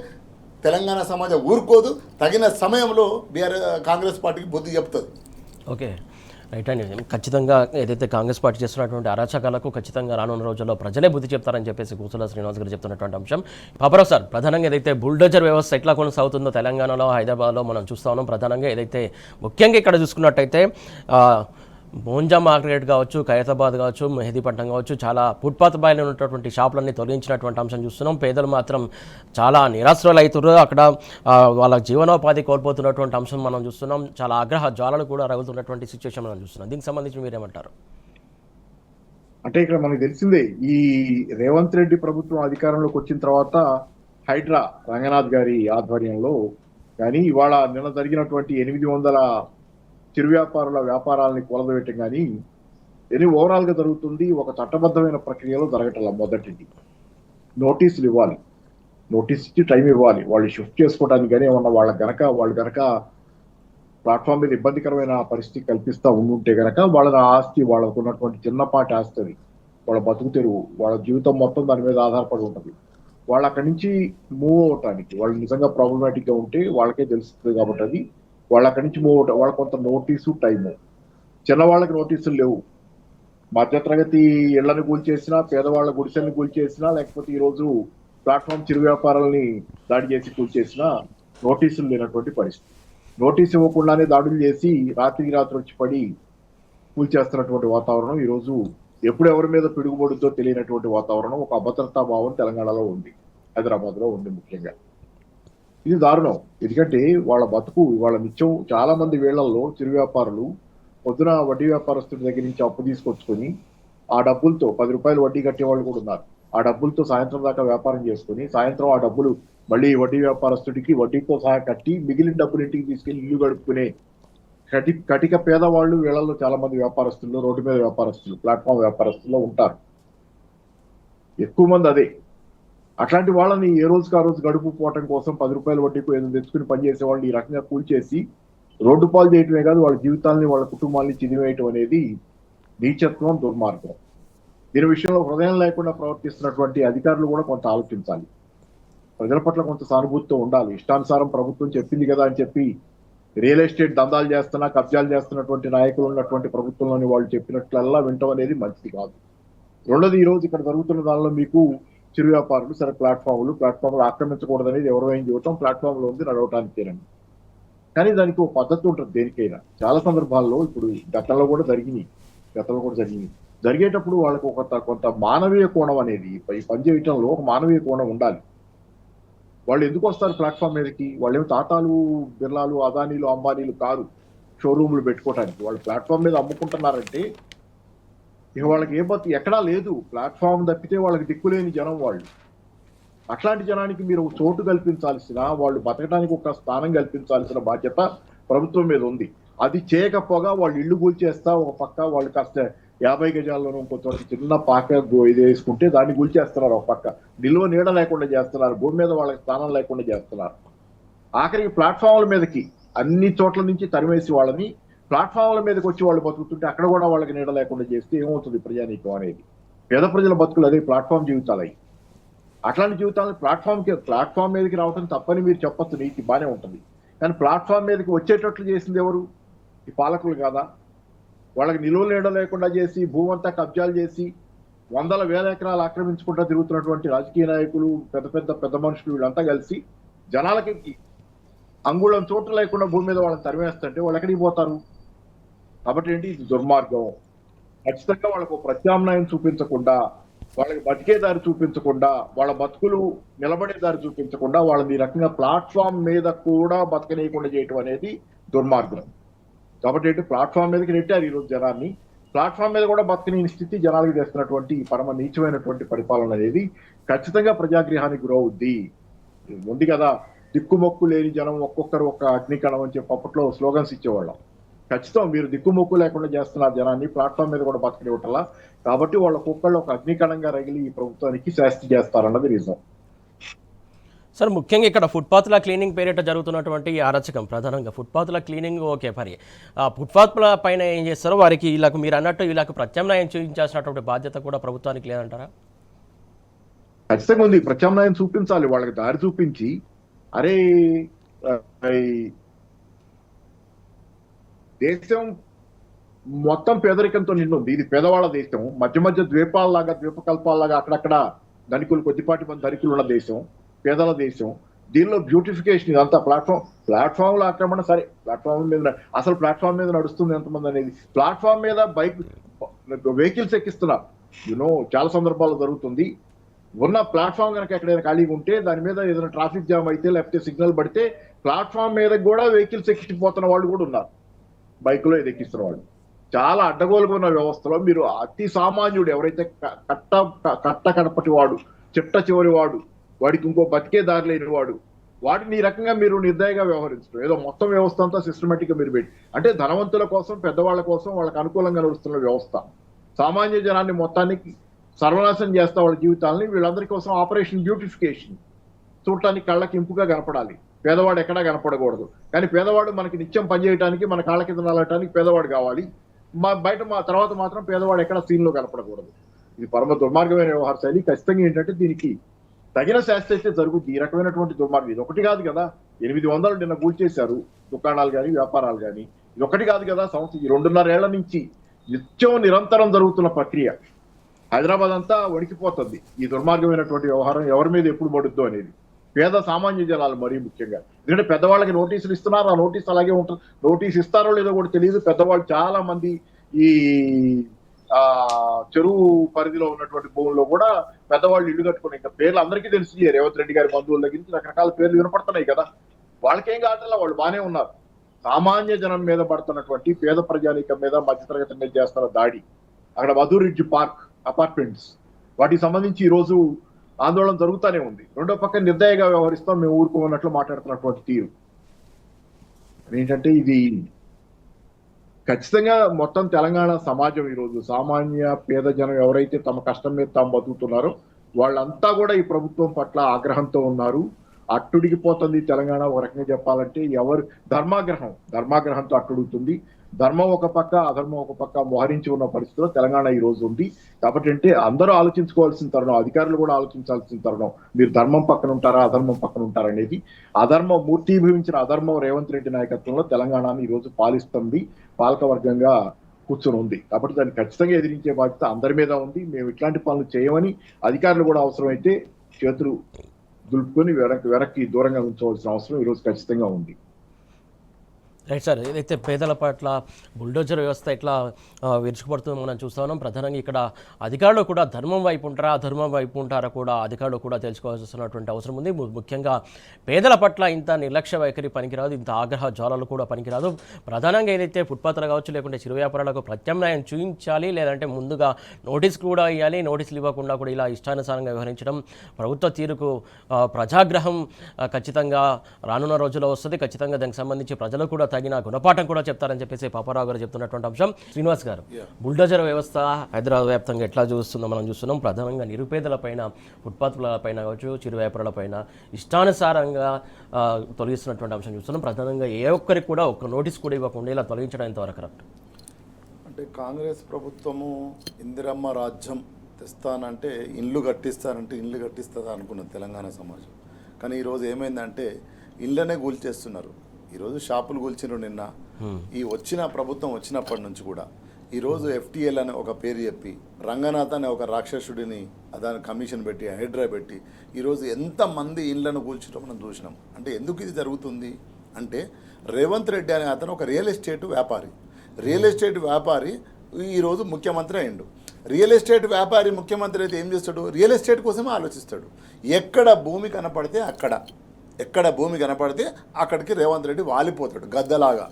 తెలంగాణ సమాజం ఊరుకోదు. తగిన సమయంలో కాంగ్రెస్ పార్టీకి బుద్ధి చెప్తుంది. ఓకే, రైట్ అండి. ఖచ్చితంగా ఏదైతే కాంగ్రెస్ పార్టీ చేస్తున్నటువంటి అరాచకాలకు ఖచ్చితంగా రానున్న రోజుల్లో ప్రజలే బుద్ధి చెప్తారని చెప్పేసి కూసుల శ్రీనివాస్ గారు చెప్తున్నటువంటి అంశం. పాపరావు సార్, ప్రధానంగా ఏదైతే బుల్డోజర్ వ్యవస్థ ఎట్లా కొనసాగుతుందో తెలంగాణలో, హైదరాబాద్లో మనం చూస్తా ఉన్నాం. ప్రధానంగా ఏదైతే ముఖ్యంగా ఇక్కడ చూసుకున్నట్టయితే మోంజా మార్కెట్ కావచ్చు, ఖైరతాబాద్ కావచ్చు, మెహదీపట్నం కావచ్చు, చాలా ఫుట్పాత్ పైన ఉన్నటువంటి షాపులన్నీ తొలగించినటువంటి అంశం చూస్తున్నాం. పేదలు మాత్రం చాలా నిరాశ్రయులు అవుతున్నారు. అక్కడ వాళ్ళ జీవనోపాధి కోల్పోతున్నటువంటి అంశం మనం చూస్తున్నాం. చాలా ఆగ్రహ జ్వాలలు కూడా రగులుతున్నటువంటి సిచ్యువేషన్ మనం చూస్తున్నాం. దీనికి సంబంధించి మీరేమంటారు? అంటే ఇక్కడ మనకు తెలిసిందే, ఈ రేవంత్ రెడ్డి ప్రభుత్వం అధికారంలోకి వచ్చిన తర్వాత హైడ్రా రంగనాథ్ గారి ఆధ్వర్యంలో కానీ ఇవాళ నిన్న జరిగినటువంటి 800 చిరు వ్యాపారుల వ్యాపారాలని కూలదవేయటం కానీ ఇది ఓవరాల్ గా జరుగుతుంది. ఒక చట్టబద్ధమైన ప్రక్రియలో జరగటం. మొదటిది నోటీసులు ఇవ్వాలి, నోటీస్ ఇచ్చి టైం ఇవ్వాలి. వాళ్ళు షిఫ్ట్ చేసుకోవడానికి కానీ ఏమన్నా వాళ్ళు గనక ప్లాట్ఫామ్ మీద ఇబ్బందికరమైన పరిస్థితి కల్పిస్తూ ఉండుంటే గనక వాళ్ళ ఆస్తి, వాళ్ళకు ఉన్నటువంటి చిన్నపాటి ఆస్తి, అది వాళ్ళ బతుకు తెరువు, వాళ్ళ జీవితం మొత్తం దాని మీద ఆధారపడి ఉంటుంది. వాళ్ళు అక్కడి నుంచి మూవ్ అవటానికి వాళ్ళు నిజంగా ప్రాబ్లమాటిక్ గా ఉంటే వాళ్ళకే తెలుస్తుంది. కాబట్టి అది వాళ్ళు అక్కడి నుంచి మూవ్ అవటం, వాళ్ళ కొంత నోటీసు, టైము. చిన్నవాళ్ళకి నోటీసులు లేవు. మధ్యతరగతి ఇళ్లను కూల్చేసినా, పేదవాళ్ళ గుడిసెల్ని కూల్చేసినా, లేకపోతే ఈరోజు ప్లాట్ఫామ్ చిరు వ్యాపారాలని దాడి చేసి కూల్చేసినా నోటీసులు లేనటువంటి పరిస్థితి. నోటీసు ఇవ్వకుండానే దాడులు చేసి రాత్రికి రాత్రి వచ్చి పడి కూల్చేస్తున్నటువంటి వాతావరణం ఈరోజు ఎప్పుడు ఎవరి మీద పిడుగుబడుద్దో తెలియనటువంటి వాతావరణం, ఒక అభద్రతా భావం తెలంగాణలో ఉంది, హైదరాబాద్ లో ఉంది ముఖ్యంగా. ఇది దారుణం. ఎందుకంటే వాళ్ళ బతుకు, వాళ్ళ నిత్యం చాలా మంది వీళ్లలో చిరు వ్యాపారులు పొద్దున వడ్డీ వ్యాపారస్తుడి దగ్గర నుంచి అప్పు తీసుకొచ్చుకొని ఆ డబ్బులతో 10 రూపాయలు వడ్డీ కట్టే వాళ్ళు కూడా ఉన్నారు. ఆ డబ్బులతో సాయంత్రం దాకా వ్యాపారం చేసుకుని సాయంత్రం ఆ డబ్బులు మళ్ళీ వడ్డీ వ్యాపారస్తుడికి వడ్డీతో సహా కట్టి మిగిలిన డబ్బులు ఇంటికి తీసుకెళ్లి ఇల్లు గడుపుకునే కటిక పేదవాళ్ళు వీళ్ళల్లో చాలా మంది వ్యాపారస్తులు, రోడ్డు మీద వ్యాపారస్తులు, ప్లాట్ఫామ్ వ్యాపారస్తుల్లో ఉంటారు. ఎక్కువ మంది అదే. అట్లాంటి వాళ్ళని ఏ రోజుకి ఆ రోజు గడుపు పోవటం కోసం 10 రూపాయల వడ్డీకు ఏదో తెచ్చుకుని పనిచేసే వాళ్ళని ఈ రకంగా కూల్చేసి రోడ్డు పాలు చేయటమే కాదు, వాళ్ళ జీవితాలని, వాళ్ళ కుటుంబాన్ని చిదివేయటం అనేది నీచత్వం, దుర్మార్గం. దీని విషయంలో హృదయం లేకుండా ప్రవర్తిస్తున్నటువంటి అధికారులు కూడా కొంత ఆలోచించాలి. ప్రజల పట్ల కొంత సానుభూతితో ఉండాలి. ఇష్టానుసారం ప్రభుత్వం చెప్పింది కదా అని చెప్పి రియల్ ఎస్టేట్ దందాలు చేస్తున్నా, కబ్జాలు చేస్తున్నటువంటి నాయకులు ఉన్నటువంటి ప్రభుత్వంలోని వాళ్ళు చెప్పినట్లల్లా వింటం అనేది మంచిది కాదు. రెండోది, ఈ రోజు ఇక్కడ జరుగుతున్న దానిలో మీకు చిరు వ్యాపారులు సరే ప్లాట్ఫామ్లు ఆక్రమించకూడదు అనేది ఎవరైనా చూడటం, ప్లాట్ఫామ్ లో ఉంది నడవటానికేనండి. కానీ దానికి ఒక పద్ధతి ఉంటుంది దేనికైనా. చాలా సందర్భాల్లో ఇప్పుడు గతంలో కూడా జరిగినాయి. జరిగేటప్పుడు వాళ్ళకు కొంత మానవీయ కోణం అనేది, ఈ పని చేయటంలో ఒక మానవీయ కోణం ఉండాలి. వాళ్ళు ఎందుకు వస్తారు ప్లాట్ఫామ్ మీదకి? వాళ్ళు ఏమి టాటాలు, బిర్లాలు, అదానీలు, అంబానీలు కారు షోరూమ్లు పెట్టుకోవటానికి. వాళ్ళు ప్లాట్ఫామ్ మీద అమ్ముకుంటున్నారంటే ఇక వాళ్ళకి ఎక్కడా లేదు. ప్లాట్ఫామ్ తప్పితే వాళ్ళకి దిక్కులేని జనం వాళ్ళు. అట్లాంటి జనానికి మీరు చోటు కల్పించాల్సిన, వాళ్ళు బతకడానికి ఒక స్థానం కల్పించాల్సిన బాధ్యత ప్రభుత్వం మీద ఉంది. అది చేయకపోగా వాళ్ళు ఇల్లు కూల్చేస్తా, ఒక పక్క వాళ్ళు కాస్త 50 గజాల్లోనూ ఇంకొంచెం చిన్న పాక ఇది వేసుకుంటే దాన్ని కూల్చేస్తున్నారు. ఒక పక్క నిల్వ నీడ లేకుండా చేస్తున్నారు, భూమి మీద వాళ్ళకి స్థానం లేకుండా చేస్తున్నారు. ఆఖరికి ప్లాట్ఫామ్ల మీదకి అన్ని చోట్ల నుంచి తరిమేసి వాళ్ళని ప్లాట్ఫామ్ల మీదకి వచ్చి వాళ్ళు బతుకుతుంటే అక్కడ కూడా వాళ్ళకి నీడ లేకుండా చేస్తే ఏమవుతుంది ప్రజానీకం అనేది? పేద ప్రజల బతుకులు అదే ప్లాట్ఫామ్ జీవితాలు అయ్యి. అట్లాంటి జీవితాలను ప్లాట్ఫామ్ మీదకి రావటం తప్పని మీరు చెప్పొచ్చు, నీతి బాగానే ఉంటుంది. కానీ ప్లాట్ఫామ్ మీదకి వచ్చేటట్లు చేసింది ఎవరు? ఈ పాలకులు కాదా? వాళ్ళకి నిలువ నీడ లేకుండా చేసి భూమంతా కబ్జాలు చేసి వందల వేల ఎకరాలు ఆక్రమించుకుంటూ తిరుగుతున్నటువంటి రాజకీయ నాయకులు, పెద్ద మనుషులు వీళ్ళంతా కలిసి జనాలకి అంగుళం చోటు లేకుండా భూమి మీద వాళ్ళని తరిమేస్తుంటే వాళ్ళు ఎక్కడికి పోతారు? కాబట్టి ఏంటి, ఇది దుర్మార్గం. ఖచ్చితంగా వాళ్ళకు ప్రత్యామ్నాయం చూపించకుండా, వాళ్ళకి బతికే దారి చూపించకుండా, వాళ్ళ బతుకులు నిలబడే దారి చూపించకుండా వాళ్ళని ఈ రకంగా ప్లాట్ఫామ్ మీద కూడా బతకనీయకుండా చేయటం అనేది దుర్మార్గం. కాబట్టి ఏంటి, ప్లాట్ఫామ్ మీదకి నెట్టారు ఈరోజు జనాన్ని. ప్లాట్ఫామ్ మీద కూడా బతకని స్థితి జనాలకు చేస్తున్నటువంటి ఈ పరమ నీచమైనటువంటి పరిపాలన అనేది ఖచ్చితంగా ప్రజాగ్రహానికి గురవుద్ది. ఉంది కదా, దిక్కుమొక్కు లేని జనం ఒక్కొక్కరు ఒక్క అగ్నికణం అని చెప్పి అప్పట్లో స్లోగన్స్ ఇచ్చేవాళ్ళం. ఖచ్చితం మీరు దిక్కుమొక్కు లేకుండా చేస్తున్నారు జనాన్ని, ప్లాట్ఫామ్ మీద కూడా బతకనివ్వటంలా. కాబట్టి వాళ్ళ ఒక్కొక్కళ్ళు ఒక అగ్నికణంగా రగిలి ఈ ప్రభుత్వానికి శాస్తి చేస్తారన్నది రీజన్. సార్, ముఖ్యంగా ఇక్కడ ఫుట్పాత్ల క్లీనింగ్ పేరిట జరుగుతున్నటువంటి ఈ అరాచకం, ప్రధానంగా ఫుట్పాత్ల క్లీనింగ్ ఓకే, మరి ఆ ఫుట్పాత్ల పైన ఏం చేస్తారో వారికి వీళ్ళకు మీరు అన్నట్టు వీళ్ళకు ప్రత్యామ్నాయం చూపించాల్సినటువంటి బాధ్యత కూడా ప్రభుత్వానికి లేదంటారా? ఖచ్చితంగా ఉంది, ప్రత్యామ్నాయం చూపించాలి, వాళ్ళకి దారి చూపించి. అరే దేశం మొత్తం పేదరికంతో నిండుంది. ఇది పేదవాళ్ళ దేశం. మధ్య మధ్య ద్వీపకల్పాల్లాగా అక్కడక్కడ ధనికులు, కొద్దిపాటి మంది ధనికులు ఉన్న దేశం, పేదల దేశం. దీనిలో బ్యూటిఫికేషన్ ఇదంతా ప్లాట్ఫామ్ల ఆక్రమణ. సరే, ప్లాట్ఫామ్ మీద అసలు ప్లాట్ఫామ్ మీద నడుస్తుంది ఎంతమంది అనేది, ప్లాట్ఫామ్ మీద వెహికల్స్ ఎక్కిస్తున్నారు. చాలా సందర్భాల్లో జరుగుతుంది. ఉన్న ప్లాట్ఫామ్ కనుక ఎక్కడైనా ఖాళీగా ఉంటే దాని మీద ఏదైనా ట్రాఫిక్ జామ్ అయితే లేకపోతే సిగ్నల్ పడితే ప్లాట్ఫామ్ మీద కూడా వెహికల్స్ ఎక్కిపోతున్న వాళ్ళు కూడా ఉన్నారు, బైకులో ఇది ఎక్కిస్తున్న వాళ్ళు. చాలా అడ్డగోలుగా ఉన్న వ్యవస్థలో మీరు అతి సామాన్యుడు ఎవరైతే కట్ట కడపటి వాడు, చిట్ట చివరి వాడు, వాడికి ఇంకో బతికే దారి లేని వాడు, వాటిని ఈ రకంగా మీరు నిర్దయగా వ్యవహరించడం, ఏదో మొత్తం వ్యవస్థ అంతా సిస్టమేటిక్ గా మీరు పెట్టి, అంటే ధనవంతుల కోసం, పెద్దవాళ్ళ కోసం, వాళ్ళకి అనుకూలంగా నడుస్తున్న వ్యవస్థ. సామాన్య జనాన్ని మొత్తానికి సర్వనాశనం చేస్తా వాళ్ళ జీవితాలని. వీళ్ళందరి కోసం ఆపరేషన్ బ్యూటిఫికేషన్, చూడటానికి కళ్ళకి ఇంపుగా కనపడాలి. పేదవాడు ఎక్కడా కనపడకూడదు. కానీ పేదవాడు మనకి నిత్యం పనిచేయడానికి, మన కాళ్ళ కింద నలగటానికి పేదవాడు కావాలి. బయట తర్వాత మాత్రం పేదవాడు ఎక్కడ సీన్లో కనపడకూడదు. ఇది పరమ దుర్మార్గమైన వ్యవహార శైలి. ఖచ్చితంగా ఏంటంటే దీనికి తగిన శాస్త్ర అయితే జరుగుతుంది. ఈ రకమైనటువంటి దుర్మార్గం ఇది ఒకటి కాదు కదా. 800 నిన్న కూల్చేశారు దుకాణాలు కానీ, వ్యాపారాలు కానీ. ఇది ఒకటి కాదు కదా. సంవత్సరం 2.5 ఏళ్ల నుంచి నిత్యం నిరంతరం జరుగుతున్న ప్రక్రియ. హైదరాబాద్ అంతా వణికిపోతుంది ఈ దుర్మార్గమైనటువంటి వ్యవహారం ఎవరి మీద ఎప్పుడు పడుద్దో అనేది. పేద సామాన్య జనాలు మరీ ముఖ్యంగా. ఎందుకంటే పెద్దవాళ్ళకి నోటీసులు ఇస్తున్నారు, ఆ నోటీస్ అలాగే ఉంటుంది. నోటీస్ ఇస్తారో లేదో కూడా తెలియదు. పెద్దవాళ్ళు చాలా మంది ఈ చెరువు పరిధిలో ఉన్నటువంటి భూముల్లో కూడా పెద్దవాళ్ళు ఇల్లు కట్టుకుని, ఇంకా పేర్లు అందరికీ తెలిసి రేవంత్ రెడ్డి గారి బంధువుల దగ్గర నుంచి రకరకాల పేర్లు వినపడుతున్నాయి కదా. వాళ్ళకేం కావట్లా, వాళ్ళు బాగానే ఉన్నారు. సామాన్య జనం మీద పడుతున్నటువంటి, పేద ప్రజానీకం మీద, మధ్యతరగతి మీద చేస్తున్న దాడి. అక్కడ మధురిడ్జ్ పార్క్ అపార్ట్మెంట్స్, వాటికి సంబంధించి ఈ రోజు ఆందోళన జరుగుతూనే ఉంది. రెండో పక్క నిర్దయగా వ్యవహరిస్తాం, మేము ఊరుకోన్నట్లు మాట్లాడుతున్నటువంటి తీరు ఏంటంటే, ఇది ఖచ్చితంగా మొత్తం తెలంగాణ సమాజం ఈరోజు సామాన్య పేద జనం ఎవరైతే తమ కష్టం మీద తాము బతుకుతున్నారో వాళ్ళంతా కూడా ఈ ప్రభుత్వం పట్ల ఆగ్రహంతో ఉన్నారు. అట్టుడికిపోతుంది తెలంగాణ. ఒక రకంగా చెప్పాలంటే ఎవరు ధర్మాగ్రహంతో అట్టుడుగుతుంది. ధర్మం ఒక పక్క, అధర్మం ఒక పక్క మోహరించి ఉన్న పరిస్థితిలో తెలంగాణ ఈ రోజు ఉంది. కాబట్టి అంటే అందరూ ఆలోచించుకోవాల్సిన తరుణం, అధికారులు కూడా ఆలోచించాల్సిన తరుణం. మీరు ధర్మం పక్కన ఉంటారా, అధర్మం పక్కన ఉంటారా అనేది. అధర్మం మూర్తీభవించిన అధర్మం రేవంత్ రెడ్డి నాయకత్వంలో తెలంగాణని ఈ రోజు పాలిస్తుంది, పాలకవర్గంగా కూర్చొని ఉంది. కాబట్టి దాన్ని ఖచ్చితంగా ఎదిరించే బాధ్యత అందరి మీద ఉంది. మేము ఇట్లాంటి పనులు చేయమని అధికారులు కూడా అవసరమైతే చేతులు దులుపుకొని వెనక్కి దూరంగా ఉంచవలసిన అవసరం ఈ రోజు ఖచ్చితంగా ఉంది. రైట్ సార్, ఏదైతే పేదల పట్ల బుల్డోజర్ వ్యవస్థ ఇట్లా విరుచుకుపడుతుందో మనం చూస్తా ఉన్నాం. ప్రధానంగా ఇక్కడ అధికారులు కూడా ధర్మం వైపు ఉంటారా, అధర్మం వైపు ఉంటారా కూడా అధికారులు కూడా తెలుసుకోవాల్సినటువంటి అవసరం ఉంది. ముఖ్యంగా పేదల పట్ల ఇంత నిర్లక్ష్య వైఖరి పనికిరాదు, ఇంత ఆగ్రహ జ్వాలలు కూడా పనికిరాదు. ప్రధానంగా ఏదైతే ఫుట్పాత్లు కావచ్చు, లేకుంటే చిరు వ్యాపారాలకు ప్రత్యామ్నాయం చూపించాలి, లేదంటే ముందుగా నోటీస్ కూడా ఇవ్వాలి. నోటీసులు ఇవ్వకుండా కూడా ఇలా ఇష్టానుసారంగా వ్యవహరించడం ప్రభుత్వ తీరుకు ప్రజాగ్రహం ఖచ్చితంగా రానున్న రోజుల్లో వస్తుంది. ఖచ్చితంగా దానికి సంబంధించి ప్రజలు కూడా తగిన గుణపాఠం కూడా చెప్తారని చెప్పేసి పాపారావు గారు చెప్తున్నటువంటి అంశం. శ్రీనివాస్ గారు, బుల్డోజర్ వ్యవస్థ హైదరాబాద్ వ్యాప్తంగా ఎట్లా మనం చూస్తున్నాం. ప్రధానంగా నిరుపేదల పైన, ఫుట్పాత్ల పైన కావచ్చు, చిరు వ్యాపారుల పైన ఇష్టానుసారంగా తొలగిస్తున్నటువంటి అంశం చూస్తున్నాం. ప్రధానంగా ఏ ఒక్కరికి కూడా ఒక్క నోటీస్ కూడా ఇవ్వకుండా ఇలా తొలగించడం ఎంతవరకు కరెక్ట్? అంటే కాంగ్రెస్ ప్రభుత్వము ఇందిరమ్మ రాజ్యం తెస్తానంటే ఇల్లు కట్టిస్తుందా అనుకున్నది తెలంగాణ సమాజం. కానీ ఈరోజు ఏమైందంటే ఇళ్ళనే కూల్చేస్తున్నారు. ఈరోజు షాపులు కూల్చినారు నిన్న. ఈ ప్రభుత్వం వచ్చినప్పటి నుంచి కూడా ఈరోజు FTL అనే ఒక పేరు చెప్పి, రంగనాథ్ అనే ఒక రాక్షసుడిని దాని కమిషన్ పెట్టి, హైడ్రా పెట్టి ఈరోజు ఎంతమంది ఇళ్లను కూల్చడం మనం చూసినాం. అంటే ఎందుకు ఇది జరుగుతుంది అంటే, రేవంత్ రెడ్డి అనే అతను ఒక రియల్ ఎస్టేట్ వ్యాపారి ఈరోజు ముఖ్యమంత్రి అయ్యిండు. రియల్ ఎస్టేట్ వ్యాపారి ముఖ్యమంత్రి అయితే ఏం చేస్తాడు? రియల్ ఎస్టేట్ కోసమే ఆలోచిస్తాడు. ఎక్కడ భూమి కనపడితే అక్కడికి రేవంత్ రెడ్డి వాలిపోతాడు గద్దలాగా.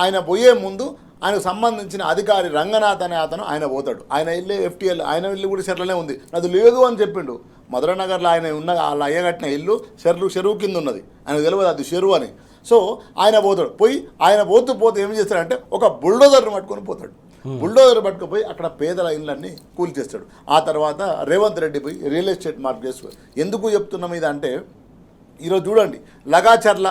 ఆయన పోయే ముందు ఆయనకు సంబంధించిన అధికారి రంగనాథ్ అనే అతను ఆయన పోతాడు. ఆయన ఇల్లు FTL, ఆయన ఇల్లు కూడా చెర్లనే ఉంది, అది లేదు అని చెప్పిండు. మధురనగర్లో ఆయన ఉన్న వాళ్ళ అయ్యగట్టిన ఇల్లు చెరువు కింద ఉన్నది, ఆయనకు తెలియదు అది చెరువు అని. సో ఆయన పోతాడు. ఆయన పోతే ఏం చేస్తాడంటే ఒక బుల్డోజర్ని పట్టుకొని పోతాడు. బుల్డోజర్ పట్టుకుపోయి అక్కడ పేదల ఇళ్ళన్నీ కూల్చేస్తాడు. ఆ తర్వాత రేవంత్ రెడ్డి పోయి రియల్ ఎస్టేట్ మార్కెట్. ఎందుకు చెప్తున్నాం ఇది అంటే, ఈరోజు చూడండి లగాచర్ల,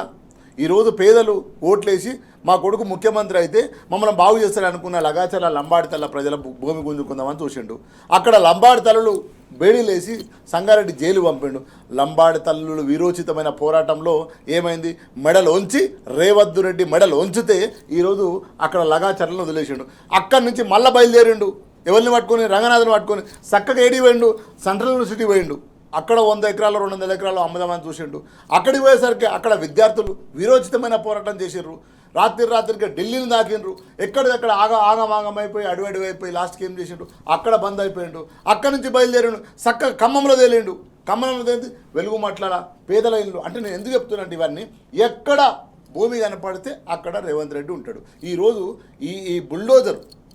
ఈరోజు పేదలు ఓట్లేసి మా కొడుకు ముఖ్యమంత్రి అయితే మమ్మల్ని బాగు చేస్తారని అనుకున్న లగాచర్ల లంబాడి తల్ల ప్రజల భూమి గుంజుకుందామని చూసిండు. అక్కడ లంబాడి తల్లులు బేడీలేసి సంగారెడ్డి జైలు పంపిండు. లంబాడి తల్లులు వీరోచితమైన పోరాటంలో ఏమైంది? మెడలు వంచి రేవంత్ రెడ్డి మెడలు వంచితే ఈరోజు అక్కడ లగాచర్లను వదిలేసిండు. అక్కడి నుంచి మళ్ళీ బయలుదేరిండు. ఎవరిని పట్టుకొని? రంగనాథ్ని పట్టుకొని చక్కగా ఏడి పోయిండు, సెంట్రల్ యూనివర్సిటీ పోయిండు. అక్కడ 100 ఎకరాలు 200 ఎకరాలు అమ్మదామని చూసిండు. అక్కడికి పోయేసరికి అక్కడ విద్యార్థులు వీరోచితమైన పోరాటం చేసిర్రు. రాత్రికి ఢిల్లీని దాకిండ్రు. ఎక్కడిదక్కడ ఆగమైపోయి అడివైపోయి లాస్ట్కి ఏం చేసిండు? అక్కడ బంద్ అయిపోయిండు. అక్కడి నుంచి బయలుదేరిండు, చక్కగా ఖమ్మంలో తేలిండు. ఖమ్మంలో తేలి వెలుగు మాట్లాడా పేదల ఇల్లు. అంటే నేను ఎందుకు చెప్తున్నాను ఇవన్నీ? ఎక్కడ భూమి కనపడితే అక్కడ రేవంత్ రెడ్డి ఉంటాడు. ఈరోజు ఈ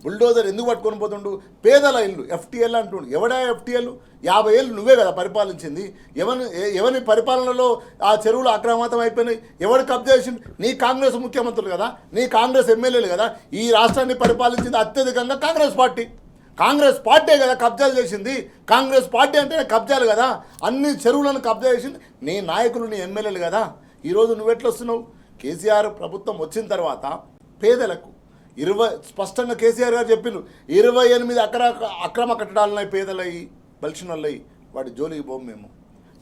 బుల్డోజర్ ఎందుకు పట్టుకొని పోతుండు? పేదల ఇల్లు FTL అంటుండు. ఎవడా FTL? 50 ఏళ్ళు నువ్వే కదా పరిపాలించింది. ఎవరి పరిపాలనలో ఆ చెరువులు అక్రమాతం అయిపోయినాయి? ఎవరు కబ్జా చేసింది? నీ కాంగ్రెస్ ముఖ్యమంత్రులు కదా, నీ కాంగ్రెస్ ఎమ్మెల్యేలు కదా. ఈ రాష్ట్రాన్ని పరిపాలించింది అత్యధికంగా కాంగ్రెస్ పార్టీ కదా కబ్జాలు చేసింది. కాంగ్రెస్ పార్టీ అంటేనే కబ్జాలు కదా. అన్ని చెరువులను కబ్జా చేసింది నీ నాయకులు, నీ ఎమ్మెల్యేలు కదా. ఈరోజు నువ్వెట్లా వస్తున్నావు? కేసీఆర్ ప్రభుత్వం వచ్చిన తర్వాత పేదలకు స్పష్టంగా కేసీఆర్ గారు చెప్పిండు, 28 అక్రమ కట్టడాలున్నాయి పేదలయ్యి, బలిసిన వాళ్ళయి. వాటి జోలికి పోము మేము.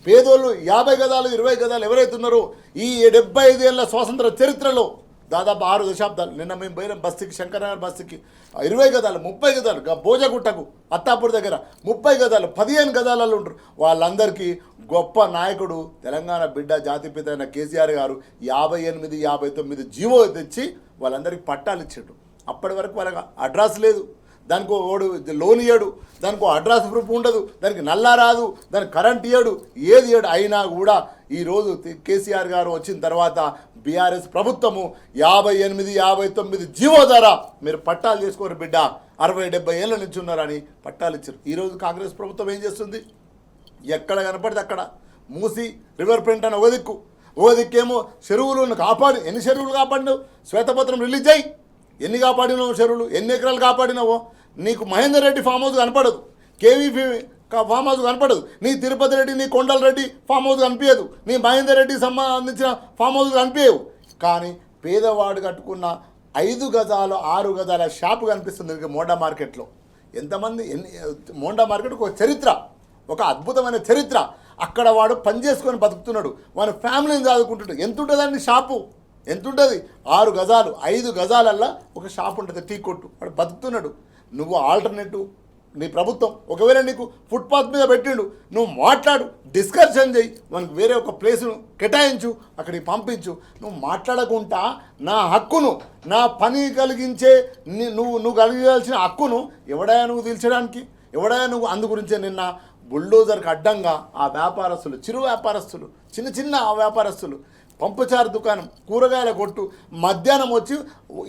పేదోళ్ళు 50 గదాలు 20 గదాలు ఎవరైతే ఉన్నారో ఈ 75 ఏళ్ళ స్వాతంత్ర చరిత్రలో దాదాపు 6 దశాబ్దాలు. నిన్న మేము పోయిన బస్తీకి, శంకరనగర్ బస్తీకి 20 గదాలు 30 గదాలు, భోజగుట్టకు అత్తాపూర్ దగ్గర 30 గదాలు 15 గదాలలో ఉంటారు. వాళ్ళందరికీ గొప్ప నాయకుడు తెలంగాణ బిడ్డ జాతిపిత అయిన కేసీఆర్ గారు 58, 59 జీవో తెచ్చి వాళ్ళందరికీ పట్టాలు ఇచ్చాడు. అప్పటి వరకు వాళ్ళకి అడ్రస్ లేదు, దానికి ఓడు లోన్ ఇయ్యాడు, దానికి అడ్రస్ ప్రూఫ్ ఉండదు, దానికి నల్లా రాదు, దానికి కరెంట్ ఇయ్యాడు, ఏది ఇయ్యాడు. అయినా కూడా ఈరోజు కేసీఆర్ గారు వచ్చిన తర్వాత బీఆర్ఎస్ ప్రభుత్వము 58, 59 జీవో ద్వారా మీరు పట్టాలు చేసుకోరు బిడ్డ, 60-70 ఏళ్ళ నుంచి ఉన్నారని పట్టాలు ఇచ్చారు. ఈరోజు కాంగ్రెస్ ప్రభుత్వం ఏం చేస్తుంది? ఎక్కడ కనపడితే అక్కడ మూసి రివర్ ఫ్రంట్ అని ఒక దిక్కేమో చెరువులను కాపాడి, ఎన్ని చెరువులు కాపాడినావు? శ్వేతపత్రం రిలీజ్ అయ్యి ఎన్ని కాపాడినావు చెరువులు, ఎన్ని ఎకరాలు కాపాడినావో? నీకు మహేందర్ రెడ్డి ఫామ్ హౌస్ కనపడదు, కేవీపీ ఫామ్ హౌస్ కనపడదు, నీ తిరుపతి రెడ్డి, నీ కొండల రెడ్డి ఫామ్ హౌస్ కనిపించదు, నీ మహేందర్ రెడ్డికి సంబంధించిన ఫామ్ హౌస్ కనిపించవు. కానీ పేదవాడు కట్టుకున్న 5 గజాలు 6 గజాల షాపు కనిపిస్తుంది మోండా మార్కెట్లో. ఎంతమంది మోండా మార్కెట్ ఒక చరిత్ర, ఒక అద్భుతమైన చరిత్ర. అక్కడ వాడు పనిచేసుకొని బతుకుతున్నాడు, వాడి ఫ్యామిలీని చదువుకుంటున్నాడు. ఎంత ఉంటుందండి షాపు? ఎంత ఉంటుంది? 6 గజాలు 5 గజాలల్లా ఒక షాప్ ఉంటుంది, టీ కొట్టు. వాడు బతుకుతున్నాడు. నువ్వు ఆల్టర్నేటివ్ నీ ప్రభుత్వం ఒకవేళ నీకు ఫుట్పాత్ మీద పెట్టిండు, నువ్వు మాట్లాడు, డిస్కషన్ చేయి, మనకు వేరే ఒక ప్లేసును కేటాయించు, అక్కడికి పంపించు. నువ్వు మాట్లాడకుండా నా హక్కును, నా పని కలిగించే నువ్వు కలిగాల్సిన హక్కును ఎవడయా నువ్వు తీర్చడానికి? ఎవడయా నువ్వు? అందు గురించే నిన్న బుల్డోజర్కి అడ్డంగా ఆ వ్యాపారస్తులు, చిరు వ్యాపారస్తులు, చిన్న వ్యాపారస్తులు పంపచారు దుకాణం, కూరగాయల కొట్టు, మధ్యాహ్నం వచ్చి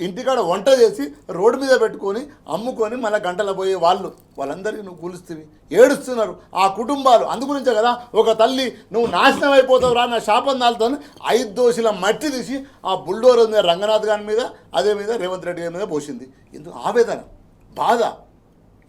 ఇంటికాడ వంట చేసి రోడ్డు మీద పెట్టుకొని అమ్ముకొని మళ్ళీ గంటల పోయే వాళ్ళందరికీ నువ్వు కూలుస్తీవి, ఏడుస్తున్నారు ఆ కుటుంబాలు. అందుగురించే కదా ఒక తల్లి నువ్వు నాశనం అయిపోతావు రా నా శాపం దాల్తాను 5 దోశల మట్టి తీసి ఆ బుల్డోర్ మీద రంగనాథ్ గారి మీద, అదే మీద రేవంత్ రెడ్డి గారి మీద పోసింది. ఎందుకు ఆవేదన, బాధ.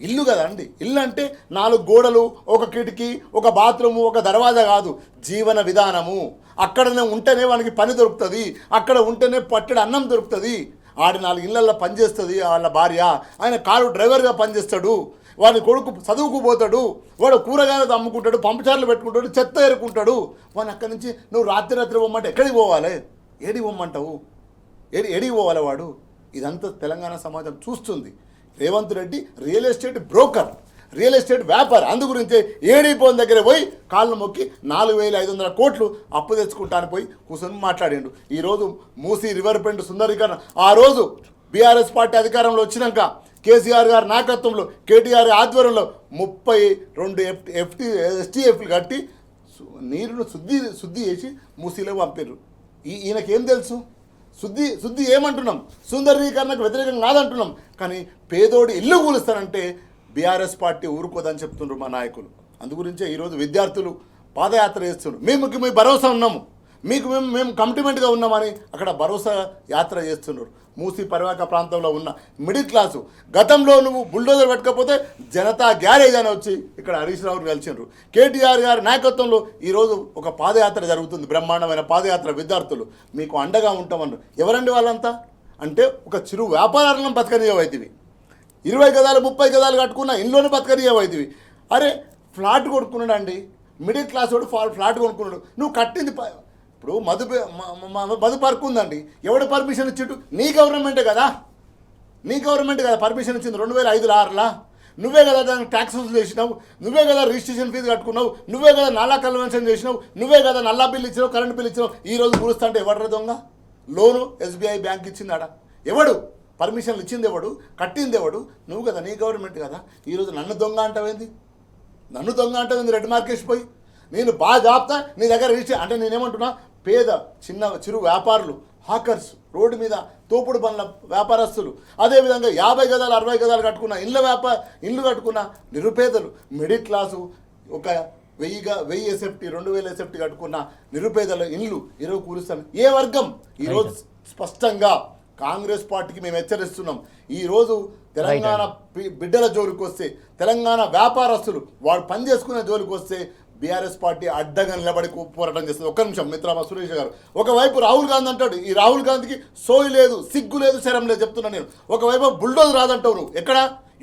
ఇల్లు కదా అండి, ఇల్లు అంటే 4 గోడలు, ఒక కిటికీ, ఒక బాత్రూము, ఒక దర్వాజా కాదు, జీవన విధానము. అక్కడనే ఉంటేనే వానికి పని దొరుకుతుంది, అక్కడ ఉంటేనే పట్టెడు అన్నం దొరుకుతుంది. 4 ఇళ్ళల్లో పనిచేస్తుంది వాళ్ళ భార్య, ఆయన కారు డ్రైవర్గా పనిచేస్తాడు, వాడి కొడుకు చదువుకు పోతాడు, వాడు కూరగాయలతో అమ్ముకుంటాడు, పంపచారులు పెట్టుకుంటాడు, చెత్త ఏరుకుంటాడు. వాడిని అక్కడి నుంచి నువ్వు రాత్రి పోమంటే ఎక్కడికి పోవాలి, ఏడికి పోమంటావు, ఏడికి పోవాలి వాడు? ఇదంతా తెలంగాణ సమాజం చూస్తుంది. Revanth Reddy real estate broker, real estate వ్యాపారి. అందు గురించి ఏడీపోన్ దగ్గర పోయి కాళ్ళు మొక్కి 4,500 కోట్లు అప్పు తెచ్చుకుంటాను పోయి కూర్చొని మాట్లాడిండు. ఈరోజు మూసీ రివర్ ఫ్రంట్ సుందరీకరణ, ఆ రోజు బీఆర్ఎస్ పార్టీ అధికారంలో వచ్చినాక కేసీఆర్ గారి నాయకత్వంలో, కేటీఆర్ ఆధ్వర్యంలో 32 STFలు కట్టి నీరును శుద్ధి చేసి మూసీలో పంపారు. ఈయనకేం తెలుసు? శుద్ధి ఏమంటున్నాం? సుందరీకరణకు వ్యతిరేకం కాదంటున్నాం. కానీ పేదోడి ఇల్లు కూలుస్తానంటే బీఆర్ఎస్ పార్టీ ఊరుకోదని చెప్తున్నారు మా నాయకులు. అందుగురించే ఈరోజు విద్యార్థులు పాదయాత్ర చేస్తున్నారు. మేము భరోసా ఉన్నాము, మేము కమిట్మెంట్గా ఉన్నామని అక్కడ భరోసా యాత్ర చేస్తున్నారు. మూసీ పరివాహక ప్రాంతంలో ఉన్న మిడిల్ క్లాసు, గతంలో నువ్వు బుల్డోజర్ పెట్టకపోతే జనతా గ్యారేజ్ అని వచ్చి ఇక్కడ హరీష్ రావుని కలిసినారు. కేటీఆర్ గారి నాయకత్వంలో ఈరోజు ఒక పాదయాత్ర జరుగుతుంది, బ్రహ్మాండమైన పాదయాత్ర. విద్యార్థులు మీకు అండగా ఉంటామన్నారు. ఎవరండి వాళ్ళంతా? అంటే ఒక చిరు వ్యాపారాలను బతకనీయవైతివి, 20 గదాలు 30 గదాలు కట్టుకున్న ఇంట్లోనే బతకనీయవైతివి. అరే ఫ్లాట్ కొనుక్కున్నాడు అండి, మిడిల్ క్లాస్ వాడు ఫ్లాట్ కొనుక్కున్నాడు, నువ్వు కట్టింది ఇప్పుడు మధు పార్క్ ఉందండి, ఎవడు పర్మిషన్ ఇచ్చిండు? నీ గవర్నమెంటే కదా పర్మిషన్ ఇచ్చింది 2005-6లా. నువ్వే కదా దానికి ట్యాక్స్ వసూలు చేసినావు, నువ్వే కదా రిజిస్ట్రేషన్ ఫీజు కట్టుకున్నావు, నువ్వే కదా నల్లా కన్వెన్షన్ చేసినావు, నువ్వే కదా నల్లా బిల్లు ఇచ్చినావు, కరెంట్ బిల్లు ఇచ్చినావు. ఈరోజు గురుస్తా అంటే ఎవరు దొంగ? లోను SBI బ్యాంక్ ఇచ్చిందాడా? ఎవడు పర్మిషన్లు ఇచ్చింది? ఎవడు కట్టింది? ఎవడు? నువ్వు కదా, నీ గవర్నమెంట్ కదా. ఈరోజు నన్ను దొంగ అంటావేంది? రెడ్ మార్కేష్ పోయి నేను బాగా జాబ్తా నీ దగ్గర రిజిస్టర్ అంటే నేనేమంటున్నా, పేద చిరు వ్యాపారులు, హాకర్స్, రోడ్డు మీద తోపుడు బండ్ల వ్యాపారస్తులు, అదేవిధంగా 50 గదాలు 60 గదాలు కట్టుకున్న ఇల్లు కట్టుకున్న నిరుపేదలు, మిడిల్ క్లాసు, ఒక 1000 SFT 2000 SFT కట్టుకున్న నిరుపేదల ఇల్లు ఈరోజు కూలుస్తాను. ఏ వర్గం? ఈరోజు స్పష్టంగా కాంగ్రెస్ పార్టీకి మేము హెచ్చరిస్తున్నాం. ఈరోజు తెలంగాణ బిడ్డల జోలికి వస్తే, తెలంగాణ వ్యాపారస్తులు వాడు పని చేసుకునే జోలికి వస్తే బీఆర్ఎస్ పార్టీ అడ్డగా నిలబడి పోరాటం చేస్తుంది. ఒక్క నిమిషం మిత్రమా సురేష్ గారు, ఒకవైపు రాహుల్ గాంధీ అంటాడు, ఈ రాహుల్ గాంధీకి సోయి లేదు, సిగ్గు లేదు, శరం లేదు చెప్తున్నా నేను. ఒకవైపు బుల్డోజ్ రాదంటావు నువ్వు. ఎక్కడ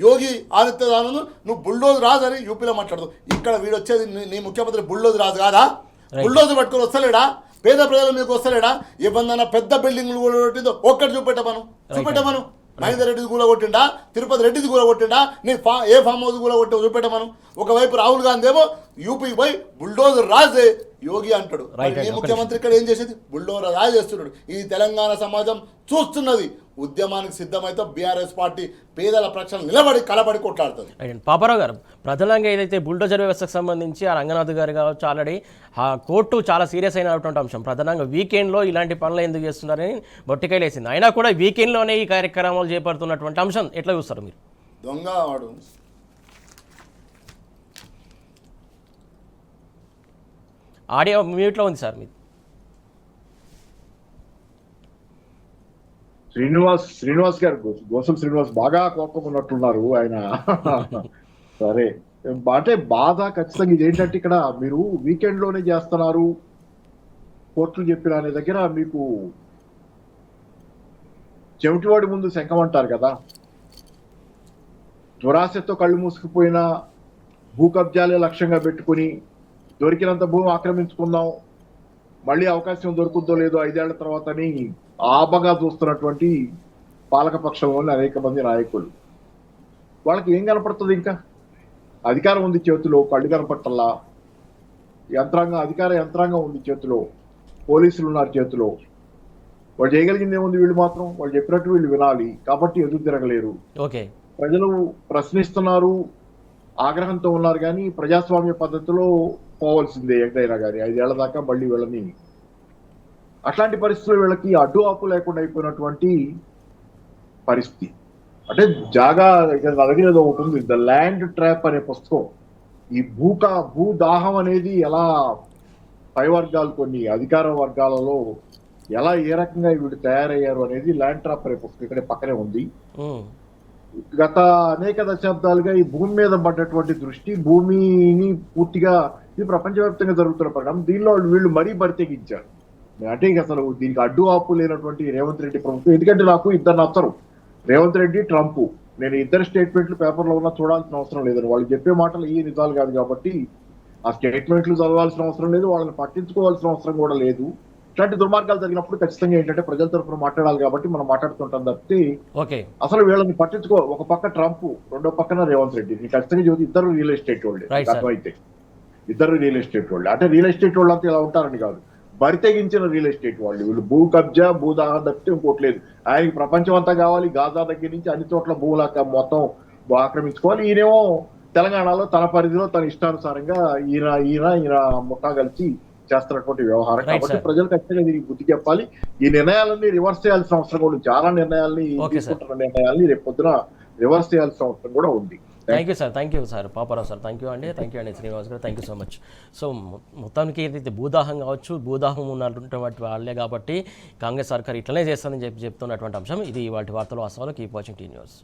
యోగి ఆదిత్యనాథ్ నువ్వు బుల్డోజ్ రాజు అని యూపీలో మాట్లాడదు. ఇక్కడ వీడొచ్చేది నీ ముఖ్యమంత్రి బుల్డోజ్ రాజు కాదా? బుల్డోజ్ పట్టుకొని వస్తలేడా? పేద ప్రజల మీకు వస్తలేడా? ఏమన్నా పెద్ద బిల్డింగ్లు కూడా కొట్టిందో ఒక్కటి చూపెట్టమను. మహేందర్ రెడ్డిది కూడా కొట్టిండా, తిరుపతి రెడ్డిది కూడా కొట్టిండా, నీ ఏ ఫామ్ హౌస్ కూడా కొట్టావు చూపెట్టమను. ఒకవైపు రాహుల్ గాంధీ ఏమో యూపీకి పోయి బుల్డోజర్ రాజే యోగి అంటాడు. ఈ ముఖ్యమంత్రి ఇక్కడ ఏం చేసేది? బుల్డోజర్ రాజు చేస్తున్నాడు. ఈ తెలంగాణ సమాజం చూస్తున్నది. ఉద్యమానికి సిద్ధమైతే బీఆర్ఎస్ పార్టీ పేదల ప్రశ్నలు నిలబడి కలబడి కొట్లాడుతుంది. పాపారావు గారు, ప్రధానంగా ఏదైతే బుల్డోజర్ వ్యవస్థకు సంబంధించి ఆ రంగనాథ్ గారు కావచ్చు, ఆల్రెడీ ఆ కోర్టు చాలా సీరియస్ అయినటువంటి అంశం. ప్రధానంగా వీకెండ్లో ఇలాంటి పనులు ఎందుకు చేస్తున్నారని మొట్టికాయలేసింది. అయినా కూడా వీకెండ్లోనే ఈ కార్యక్రమాలు చేపడుతున్నటువంటి అంశం ఎట్లా చూస్తారు మీరు? దొంగ వాడు. ఆడియో మ్యూట్లో ఉంది సార్ మీది. శ్రీనివాస్ గారు, గోసం శ్రీనివాస్ బాగా కోపం ఉన్నట్టున్నారు ఆయన. సరే, అంటే బాధ ఖచ్చితంగా ఇదేంటంటే ఇక్కడ మీరు వీకెండ్ లోనే చేస్తున్నారు కోర్టులు చెప్పిన అనే దగ్గర మీకు చెవిటివాడి ముందు శంఖం అంటారు కదా. దురాశతో కళ్ళు మూసుకుపోయిన భూ కబ్జాలే లక్ష్యంగా పెట్టుకుని దొరికినంత భూమి ఆక్రమించుకుందాం, మళ్ళీ అవకాశం దొరుకుతుందో లేదో 5 ఏళ్ల తర్వాతని ఆపగా చూస్తున్నటువంటి పాలకపక్షంలోని అనేక మంది నాయకులు. వాళ్ళకి ఏం కనపడుతుంది? ఇంకా అధికారం ఉంది చేతిలో, కళ్ళు కనపట్టల్లా. అధికార యంత్రాంగం ఉంది చేతిలో, పోలీసులు ఉన్నారు చేతిలో. వాళ్ళు చేయగలిగింది ఏముంది? వీళ్ళు మాత్రం వాళ్ళు చెప్పినట్టు వీళ్ళు వినాలి కాబట్టి ఎదురు తిరగలేరు. ప్రజలు ప్రశ్నిస్తున్నారు, ఆగ్రహంతో ఉన్నారు, కానీ ప్రజాస్వామ్య పద్ధతిలో పోవాల్సిందే ఎక్కడైనా కానీ. 5 ఏళ్ల దాకా మళ్ళీ వీళ్ళని అట్లాంటి పరిస్థితుల్లో వీళ్ళకి అడ్డు ఆపు లేకుండా అయిపోయినటువంటి పరిస్థితి. అంటే జాగా నా దగ్గర ఏదో ఒకటి ఉంది, ద ల్యాండ్ ట్రాప్ అనే పుస్తకం. ఈ భూదాహం అనేది ఎలా పై వర్గాలు, కొన్ని అధికార వర్గాలలో ఎలా ఏ రకంగా వీళ్ళు తయారయ్యారు అనేది ల్యాండ్ ట్రాప్ అనే పుస్తకం ఇక్కడ పక్కనే ఉంది. గత అనేక దశాబ్దాలుగా ఈ భూమి మీద పడ్డటువంటి దృష్టి, భూమిని పూర్తిగా, ఇది ప్రపంచవ్యాప్తంగా జరుగుతున్న పరిణామం. దీనిలో వీళ్ళు మరీ బరితెగించారు. అంటే ఇక అసలు దీనికి అడ్డు ఆపు లేనటువంటి రేవంత్ రెడ్డి ప్రభుత్వం. ఎందుకంటే నాకు ఇద్దరు నచ్చరు, రేవంత్ రెడ్డి, ట్రంప్. నేను ఇద్దరు స్టేట్మెంట్లు పేపర్లో ఉన్నా చూడాల్సిన అవసరం లేదని, వాళ్ళు చెప్పే మాటలు ఈ నిజాలు కాదు కాబట్టి ఆ స్టేట్మెంట్లు చదవాల్సిన అవసరం లేదు, వాళ్ళని పట్టించుకోవాల్సిన అవసరం కూడా లేదు. ఇట్లాంటి దుర్మార్గాలు జరిగినప్పుడు ఖచ్చితంగా ఏంటంటే ప్రజల తరఫున మాట్లాడాలి కాబట్టి మనం మాట్లాడుతుంటాం తప్పితే అసలు వీళ్ళని పట్టించుకో. ఒక పక్క ట్రంప్, రెండో పక్కన రేవంత్ రెడ్డి. నేను ఖచ్చితంగా చెబుతూ ఇద్దరు రియల్ ఎస్టేట్ వాళ్ళే. అర్థమైతే ఇద్దరు రియల్ ఎస్టేట్ వాళ్ళే. అంటే రియల్ ఎస్టేట్ వాళ్ళు అంతా ఇలా ఉంటారని కాదు, బరితెగించిన రియల్ ఎస్టేట్ వాళ్ళు. వీళ్ళు భూ కబ్జా, భూదాహం తప్పితే ఇంకోటి లేదు. ఆయనకి ప్రపంచం అంతా కావాలి, గాజా దగ్గర నుంచి అన్ని చోట్ల భూముల మొత్తం ఆక్రమించుకోవాలి. ఈయనేమో తెలంగాణలో తన పరిధిలో తన ఇష్టానుసారంగా ఈయన ముఠా కలిసి చేస్తున్నటువంటి వ్యవహారం. కాబట్టి ప్రజలు ఖచ్చితంగా దీనికి బుద్ధి చెప్పాలి. ఈ నిర్ణయాలన్నీ రివర్స్ చేయాల్సిన అవసరం కూడా ఉంది. చాలా నిర్ణయాల్ని తీసుకుంటున్న నిర్ణయాల్ని రేపు పొద్దున రివర్స్ చేయాల్సిన అవసరం కూడా ఉంది. Thank you sir Paparao sir. Thank you అండి శ్రీనివాస్ గారు, thank you so much. So మొత్తానికి ఏదైతే భూదాహం కావచ్చు, భూదాహం ఉన్నటువంటి వాళ్ళే కాబట్టి కాంగ్రెస్ సర్కార్ ఇట్లనే చేస్తుందని చెప్తున్నటువంటి అంశం ఇది. వాటి వార్తలు వాస్తవాలు. Keep watching tea news.